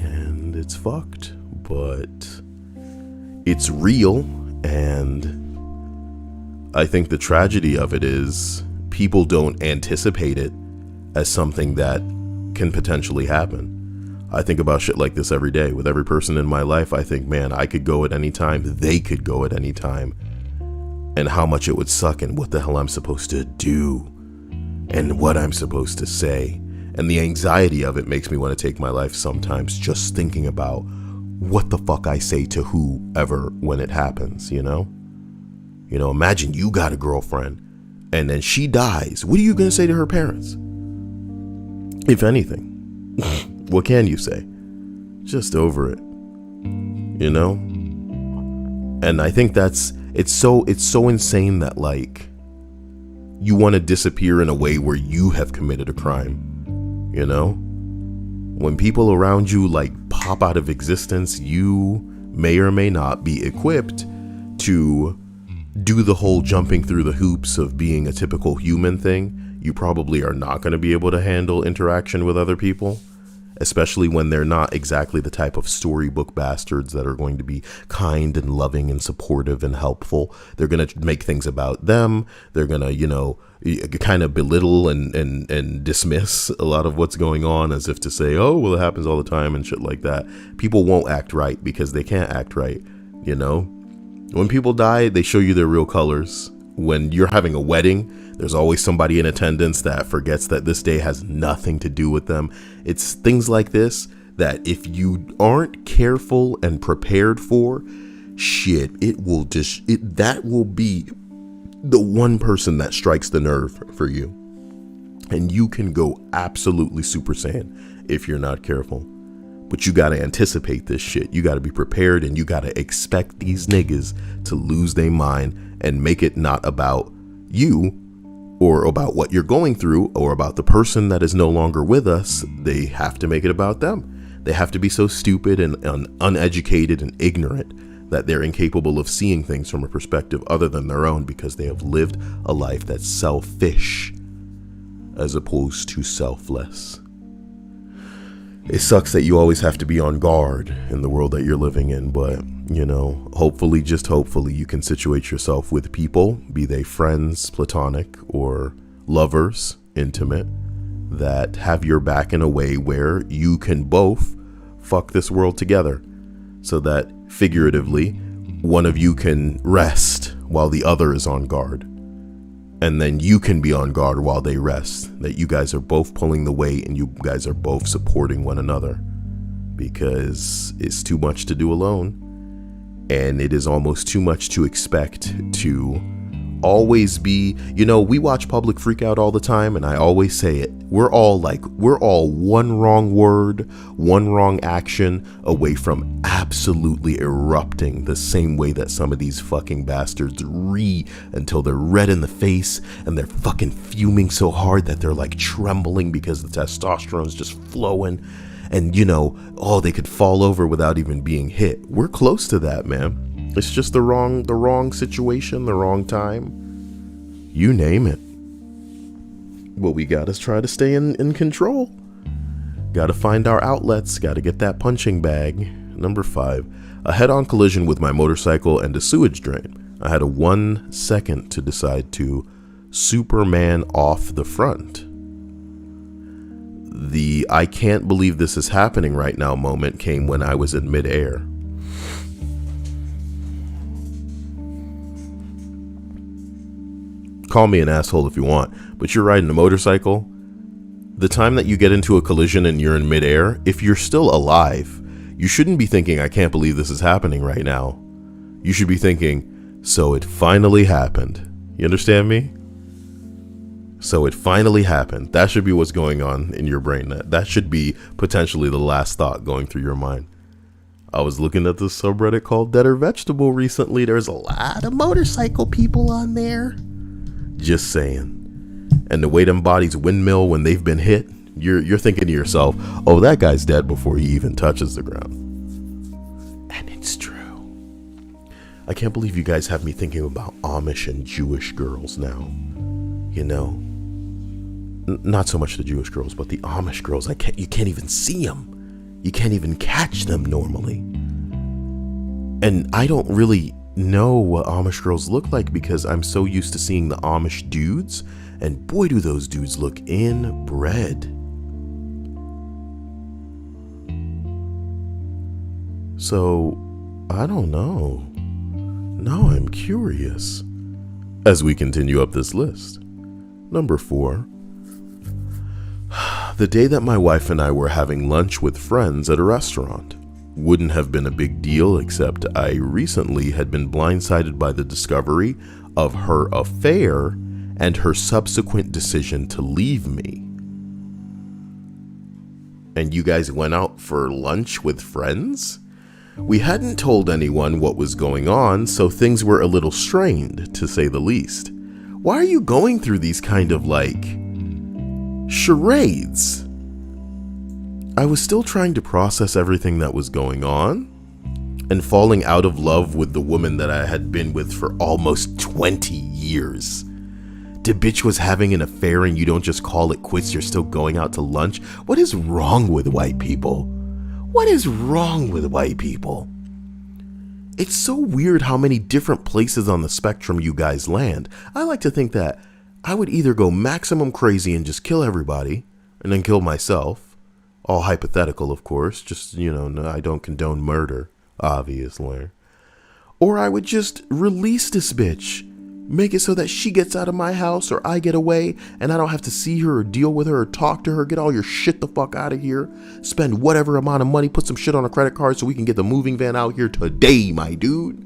And it's fucked, but it's real. And I think the tragedy of it is people don't anticipate it as something that can potentially happen. I think about shit like this every day. With every person in my life, I think, man, I could go at any time. They could go at any time. And how much it would suck, and what the hell I'm supposed to do, and what I'm supposed to say. And the anxiety of it makes me want to take my life sometimes, just thinking about what the fuck I say to whoever when it happens, you know? You know, imagine you got a girlfriend and then she dies. What are you going to say to her parents? If anything, what can you say? Just over it, you know? And I think it's so insane that, like, you want to disappear in a way where you have committed a crime, you know? When people around you, like, pop out of existence, you may or may not be equipped to do the whole jumping through the hoops of being a typical human thing. You probably are not going to be able to handle interaction with other people, especially when they're not exactly the type of storybook bastards that are going to be kind and loving and supportive and helpful. They're going to make things about them. They're going to, you know, kind of belittle and dismiss a lot of what's going on, as if to say, oh, well, it happens all the time and shit like that. People won't act right because they can't act right, you know? When people die, they show you their real colors. When you're having a wedding, there's always somebody in attendance that forgets that this day has nothing to do with them. It's things like this that if you aren't careful and prepared for, shit, that will be the one person that strikes the nerve for you. And you can go absolutely Super Saiyan if you're not careful. But you got to anticipate this shit. You got to be prepared, and you got to expect these niggas to lose their mind and make it not about you or about what you're going through or about the person that is no longer with us. They have to make it about them. They have to be so stupid and uneducated and ignorant that they're incapable of seeing things from a perspective other than their own, because they have lived a life that's selfish as opposed to selfless. It sucks that you always have to be on guard in the world that you're living in, but, you know, hopefully, just hopefully, you can situate yourself with people, be they friends, platonic, or lovers, intimate, that have your back in a way where you can both fuck this world together, so that, figuratively, one of you can rest while the other is on guard. And then you can be on guard while they rest. That you guys are both pulling the weight and you guys are both supporting one another. Because it's too much to do alone. And it is almost too much to expect to always be, you know, we watch Public Freakout all the time, and I always say it. We're all one wrong word, one wrong action away from absolutely erupting the same way that some of these fucking bastards until they're red in the face and they're fucking fuming so hard that they're like trembling because the testosterone's just flowing. And, you know, they could fall over without even being hit. We're close to that, man. It's just the wrong situation, the wrong time. You name it. What we got is try to stay in control. Got to find our outlets. Got to get that punching bag. Number 5, a head-on collision with my motorcycle and a sewage drain. I had a 1 second to decide to Superman off the front. The I can't believe this is happening right now moment came when I was in midair. Call me an asshole if you want, but you're riding a motorcycle. The time that you get into a collision and you're in midair, if you're still alive, you shouldn't be thinking, I can't believe this is happening right now. You should be thinking, so it finally happened. You understand me? So it finally happened. That should be what's going on in your brain. That should be potentially the last thought going through your mind. I was looking at this subreddit called Dead or Vegetable recently. There's a lot of motorcycle people on there. Just saying. And the way them bodies windmill when they've been hit, you're thinking to yourself, oh, that guy's dead before he even touches the ground. And it's true. I can't believe you guys have me thinking about Amish and Jewish girls now. You know, not so much the Jewish girls, but the Amish girls. You can't even see them. You can't even catch them normally. And I don't really know what Amish girls look like because I'm so used to seeing the Amish dudes, and boy do those dudes look inbred. So, I don't know. Now I'm curious. As we continue up this list. Number 4. The day that my wife and I were having lunch with friends at a restaurant. Wouldn't have been a big deal, except I recently had been blindsided by the discovery of her affair and her subsequent decision to leave me. And you guys went out for lunch with friends? We hadn't told anyone what was going on, so things were a little strained, to say the least. Why are you going through these kind of, charades? I was still trying to process everything that was going on, and falling out of love with the woman that I had been with for almost 20 years. The bitch was having an affair and you don't just call it quits, you're still going out to lunch? What is wrong with white people? What is wrong with white people? It's so weird how many different places on the spectrum you guys land. I like to think that I would either go maximum crazy and just kill everybody, and then kill myself. All hypothetical, of course. Just, no, I don't condone murder, obviously. Or I would just release this bitch. Make it so that she gets out of my house or I get away and I don't have to see her or deal with her or talk to her. Get all your shit the fuck out of here. Spend whatever amount of money. Put some shit on a credit card so we can get the moving van out here today, my dude.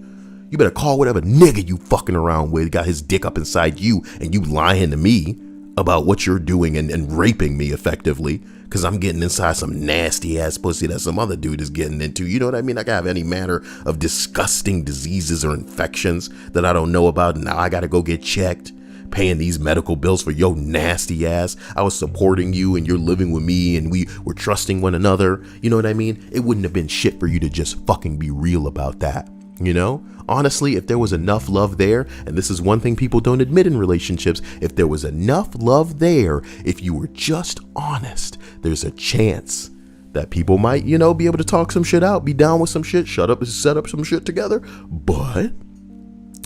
You better call whatever nigga you fucking around with. Got his dick up inside you and you lying to me about what you're doing and raping me effectively. Because I'm getting inside some nasty ass pussy that some other dude is getting into. You know what I mean? I can have any manner of disgusting diseases or infections that I don't know about. And now I got to go get checked. Paying these medical bills for your nasty ass. I was supporting you and you're living with me and we were trusting one another. You know what I mean? It wouldn't have been shit for you to just fucking be real about that. You know, honestly, if there was enough love there, and this is one thing people don't admit in relationships, if there was enough love there, if you were just honest, there's a chance that people might, be able to talk some shit out, be down with some shit, shut up and set up some shit together. But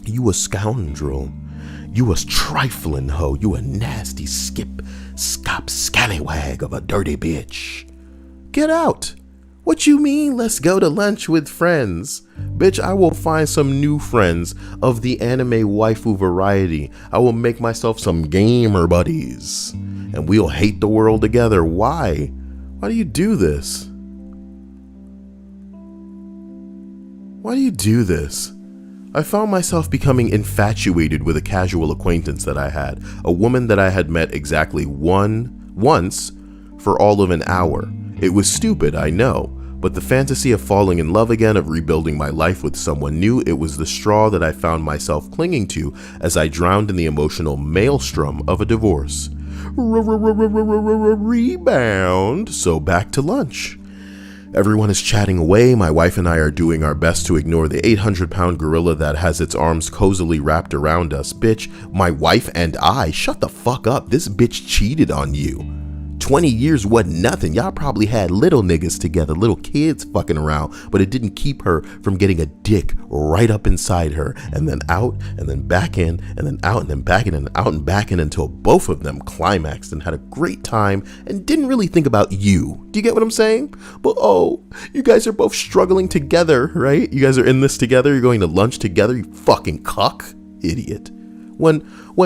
you a scoundrel. You a trifling hoe. You a nasty scallywag of a dirty bitch. Get out. What you mean, let's go to lunch with friends? Bitch, I will find some new friends of the anime waifu variety. I will make myself some gamer buddies. And we'll hate the world together. Why? Why do you do this? Why do you do this? I found myself becoming infatuated with a casual acquaintance that I had. A woman that I had met exactly once for all of an hour. It was stupid, I know, but the fantasy of falling in love again, of rebuilding my life with someone new, it was the straw that I found myself clinging to as I drowned in the emotional maelstrom of a divorce. Rebound. So back to lunch. Everyone is chatting away. My wife and I are doing our best to ignore the 800-pound gorilla that has its arms cozily wrapped around us. Bitch, my wife and I, shut the fuck up. This bitch cheated on you. 20 years wasn't nothing. Y'all probably had little niggas together, little kids fucking around, but it didn't keep her from getting a dick right up inside her, and then out, and then back in, and then out, and then back in, and out and back in, until both of them climaxed and had a great time and didn't really think about you. Do you get what I'm saying? But oh, you guys are both struggling together, right? You guys are in this together. You're going to lunch together, you fucking cuck. Idiot. When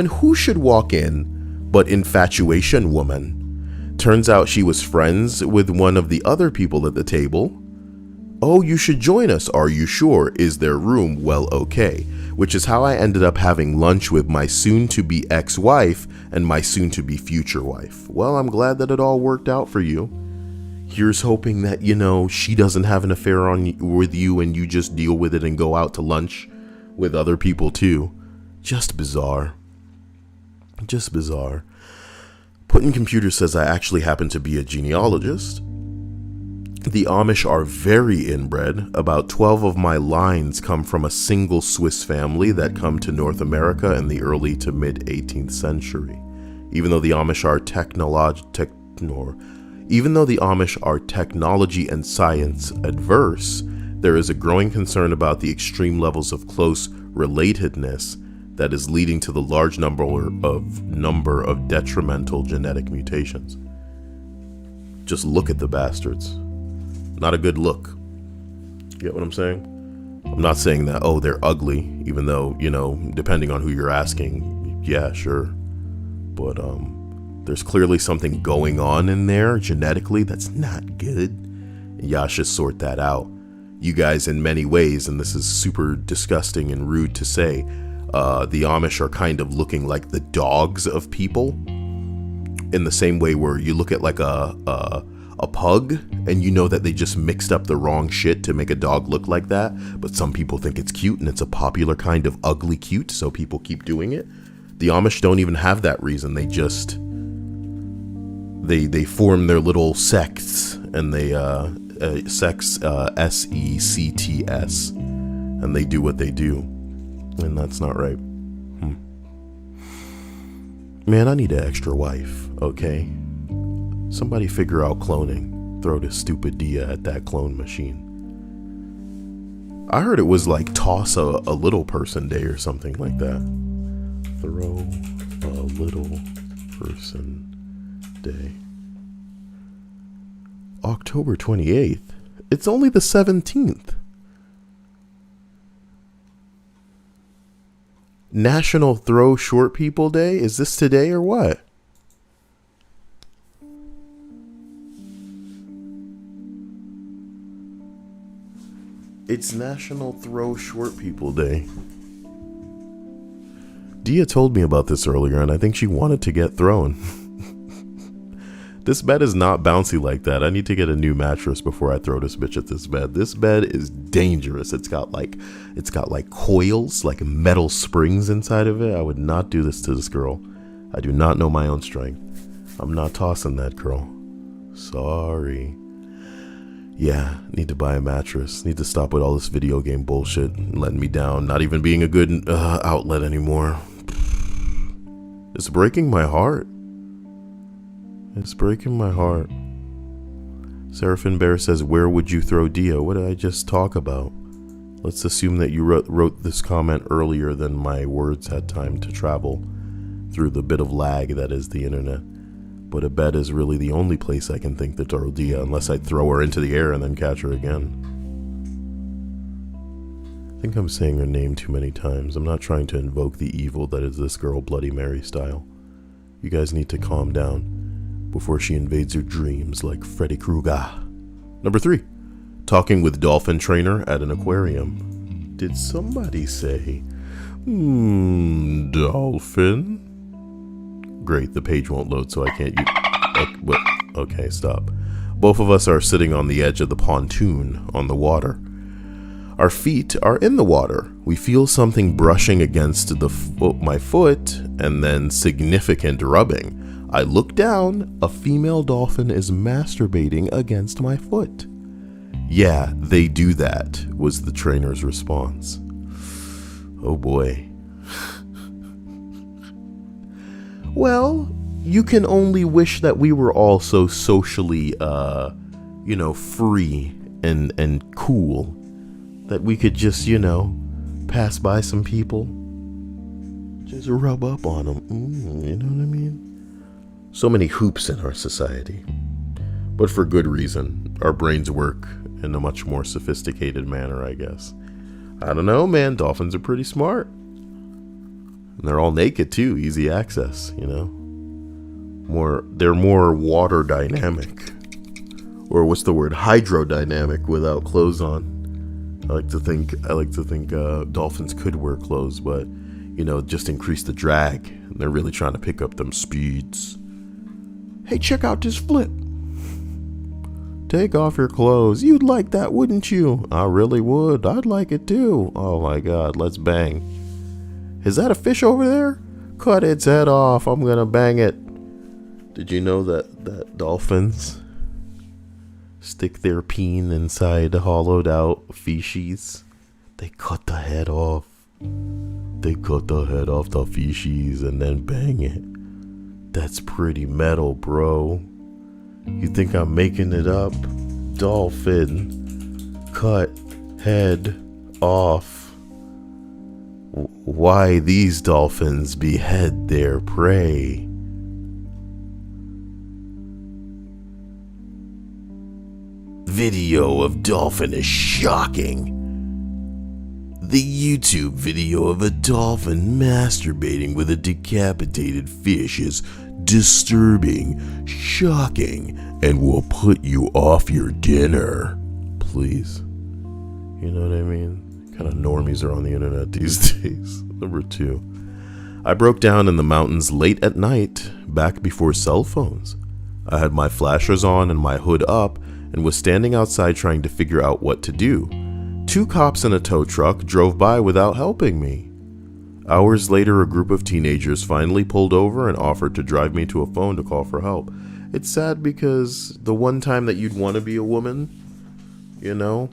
who should walk in but infatuation woman? Turns out she was friends with one of the other people at the table. Oh, you should join us. Are you sure? Is there room? Well, okay. Which is how I ended up having lunch with my soon-to-be ex-wife and my soon-to-be future wife. Well, I'm glad that it all worked out for you. Here's hoping that, she doesn't have an affair with you and you just deal with it and go out to lunch with other people too. Just bizarre. Just bizarre. Putin Computer says I actually happen to be a genealogist. The Amish are very inbred. About 12 of my lines come from a single Swiss family that come to North America in the early to mid 18th century. Even though the Amish are technology and science adverse, there is a growing concern about the extreme levels of close relatedness that is leading to the large number of detrimental genetic mutations. Just look at the bastards. Not a good look. Get what I'm saying? I'm not saying that, oh, they're ugly, even though, depending on who you're asking, yeah, sure. But there's clearly something going on in there genetically that's not good. And y'all should sort that out. You guys, in many ways, and this is super disgusting and rude to say, the Amish are kind of looking like the dogs of people, in the same way where you look at like a pug and you know that they just mixed up the wrong shit to make a dog look like that, but some people think it's cute and it's a popular kind of ugly cute, so people keep doing it. The Amish don't even have that reason. They just they form their little sects, and they sects, SECTS, and they do what they do, and that's not right. Man, I need an extra wife, okay? Somebody figure out cloning. Throw this stupid Dia at that clone machine. I heard it was like toss a little person day or something like that. Throw a little person day. October 28th? It's only the 17th. National Throw Short People Day? Is this today or what? It's National Throw Short People Day. Dia told me about this earlier, and I think she wanted to get thrown. This bed is not bouncy like that. I need to get a new mattress before I throw this bitch at this bed. This bed is dangerous. It's got like coils, like metal springs inside of it. I would not do this to this girl. I do not know my own strength. I'm not tossing that girl. Sorry. Yeah, need to buy a mattress. Need to stop with all this video game bullshit, letting me down, not even being a good outlet anymore. It's breaking my heart. It's breaking my heart. Seraphim Bear says, where would you throw Dia? What did I just talk about? Let's assume that you wrote this comment earlier than my words had time to travel through the bit of lag that is the internet. But a bed is really the only place I can think to throw Dia, unless I throw her into the air and then catch her again. I think I'm saying her name too many times. I'm not trying to invoke the evil that is this girl Bloody Mary style. You guys need to calm down before she invades your dreams like Freddy Krueger. Number 3. Talking with dolphin trainer at an aquarium. Did somebody say, dolphin? Great, the page won't load, so I can't use... Okay, stop. Both of us are sitting on the edge of the pontoon on the water. Our feet are in the water. We feel something brushing against my foot, and then significant rubbing. I look down. A female dolphin is masturbating against my foot. Yeah, they do that, was the trainer's response. Oh boy. Well, you can only wish that we were all so socially, free and cool that we could just, pass by some people, just rub up on them. You know what I mean? So many hoops in our society, but for good reason. Our brains work in a much more sophisticated manner, I guess. I don't know, man. Dolphins are pretty smart. And they're all naked too, easy access, They're more water dynamic. Or what's the word? Hydrodynamic without clothes on. I like to think dolphins could wear clothes, but just increase the drag. And they're really trying to pick up them speeds. Hey, check out this flip. Take off your clothes. You'd like that, wouldn't you? I really would. I'd like it too. Oh my God, let's bang. Is that a fish over there? Cut its head off. I'm gonna bang it. Did you know that dolphins stick their peen inside hollowed out feces? They cut the head off. They cut the head off the feces and then bang it. That's pretty metal, bro. You think I'm making it up? Dolphin. Cut. Head. Off. Why these dolphins behead their prey? Video of dolphin is shocking. The YouTube video of a dolphin masturbating with a decapitated fish is disturbing, shocking, and will put you off your dinner. Please. You know what I mean? Kind of normies are on the internet these days. Number 2. I broke down in the mountains late at night, back before cell phones. I had my flashers on and my hood up, and was standing outside trying to figure out what to do. 2 cops in a tow truck drove by without helping me. Hours later, a group of teenagers finally pulled over and offered to drive me to a phone to call for help. It's sad because the one time that you'd want to be a woman, you know,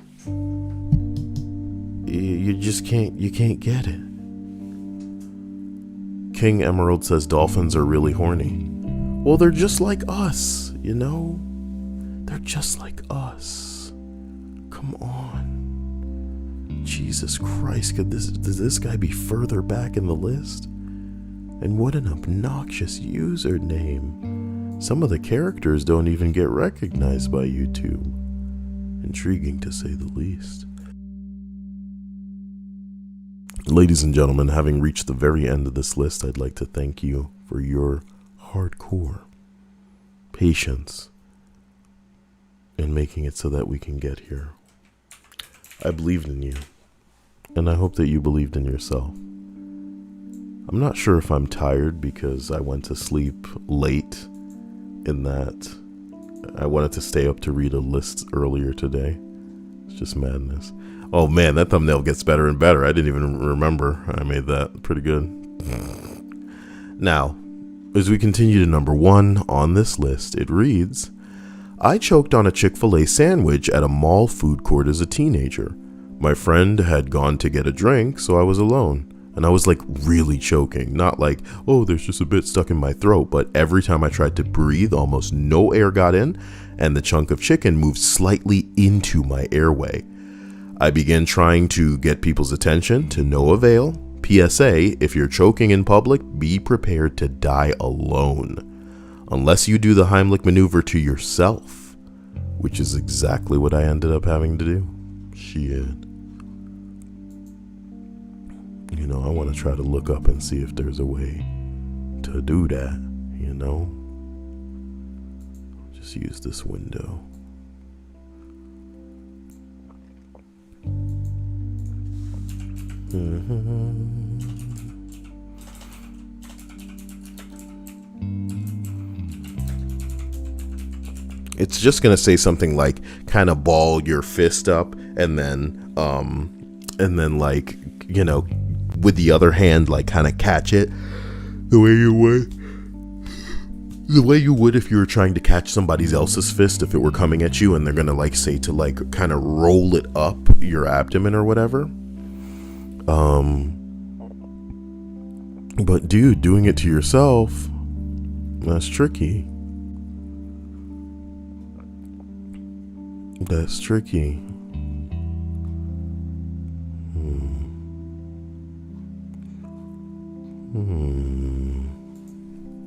you just can't get it. King Emerald says dolphins are really horny. Well, they're just like us, you know? They're just like us. Come on. Jesus Christ, could this guy be further back in the list? And what an obnoxious username. Some of the characters don't even get recognized by YouTube. Intriguing to say the least. Ladies and gentlemen, having reached the very end of this list, I'd like to thank you for your hardcore patience in making it so that we can get here. I believed in you, and I hope that you believed in yourself. I'm not sure if I'm tired because I went to sleep late in that I wanted to stay up to read a list earlier today. It's just madness. Oh man, that thumbnail gets better and better. I didn't even remember I made that. Pretty good. Now, as we continue to number 1 on this list, it reads, I choked on a Chick-fil-A sandwich at a mall food court as a teenager. My friend had gone to get a drink, so I was alone. And I was like really choking. Not like, oh, there's just a bit stuck in my throat. But every time I tried to breathe, almost no air got in, and the chunk of chicken moved slightly into my airway. I began trying to get people's attention, to no avail. PSA, if you're choking in public, be prepared to die alone. Unless you do the Heimlich maneuver to yourself, which is exactly what I ended up having to do. Shit. You know, I want to try to look up and see if there's a way to do that, you know? Just use this window. It's just gonna say something like kind of ball your fist up and then like, you know, with the other hand like kind of catch it the way you would if you were trying to catch somebody else's fist if it were coming at you, and they're gonna like say to like kind of roll it up your abdomen or whatever. But dude, doing it to yourself, that's tricky. That's tricky.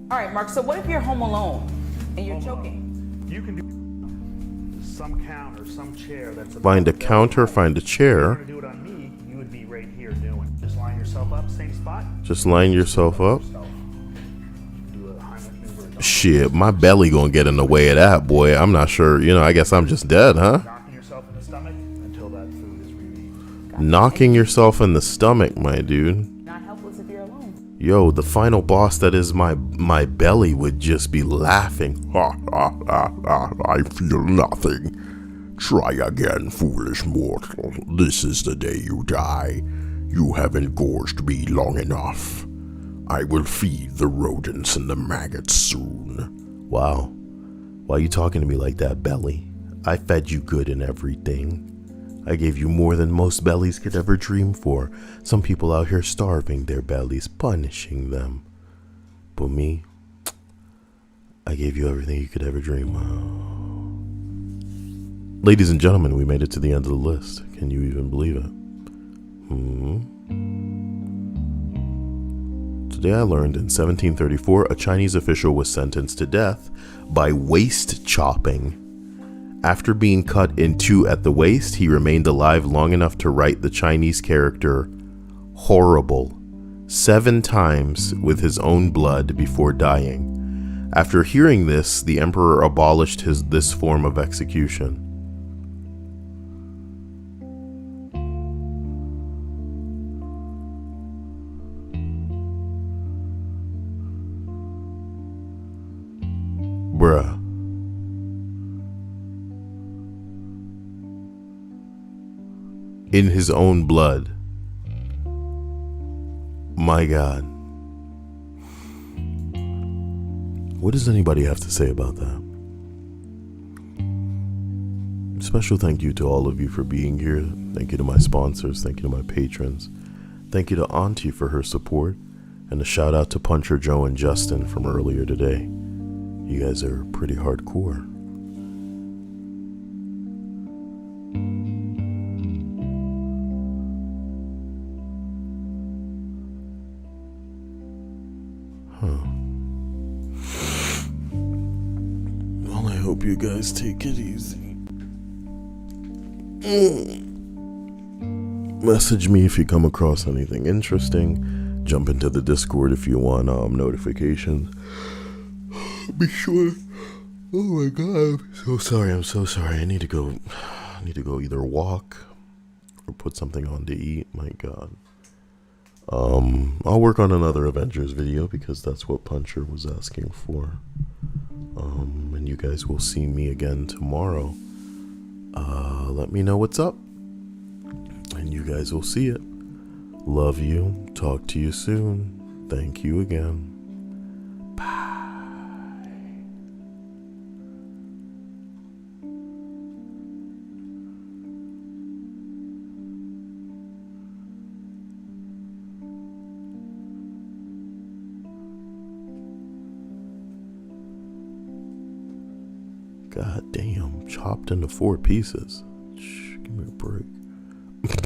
All right, Mark, so what if you're home alone and you're choking? You can do some counter, some chair that's Find a counter, find a chair. If you were to do it on me, you would be right here doing it. Just line yourself up, same spot. Just line yourself up. Do a Heimlich maneuver. Shit, my belly gonna get in the way of that, boy. I'm not sure. You know, I guess I'm just dead, huh? Knocking yourself in the stomach until that food is really. Knocking yourself in the stomach, my dude. Not helpless if you're alone. Yo, the final boss that is my belly would just be laughing. Ha ha ha ha, I feel nothing. Try again, foolish mortal. This is the day you die. You haven't gorged me long enough. I will feed the rodents and the maggots soon. Wow. Why are you talking to me like that, belly? I fed you good and everything. I gave you more than most bellies could ever dream for. Some people out here starving their bellies, punishing them. But me, I gave you everything you could ever dream of. Ladies and gentlemen, we made it to the end of the list. Can you even believe it? Today I learned in 1734, a Chinese official was sentenced to death by waist chopping. After being cut in two at the waist, he remained alive long enough to write the Chinese character horrible 7 times with his own blood before dying. After hearing this, the emperor abolished this form of execution. Bruh. In his own blood. My God. What does anybody have to say about that? Special thank you to all of you for being here. Thank you to my sponsors. Thank you to my patrons. Thank you to Auntie for her support. And a shout out to Puncher Joe and Justin from earlier today. You guys are pretty hardcore. Well, I hope you guys take it easy. Message me if you come across anything interesting. Jump into the Discord if you want notifications. Be sure. Oh my God, I'm so sorry. I need to go either walk or put something on to eat. My God. I'll work on another Avengers video because that's what Puncher was asking for. And you guys will see me again tomorrow. Let me know what's up, and you guys will see it. Love you. Talk to you soon. Thank you again. God damn, chopped into 4 pieces. Shh, give me a break.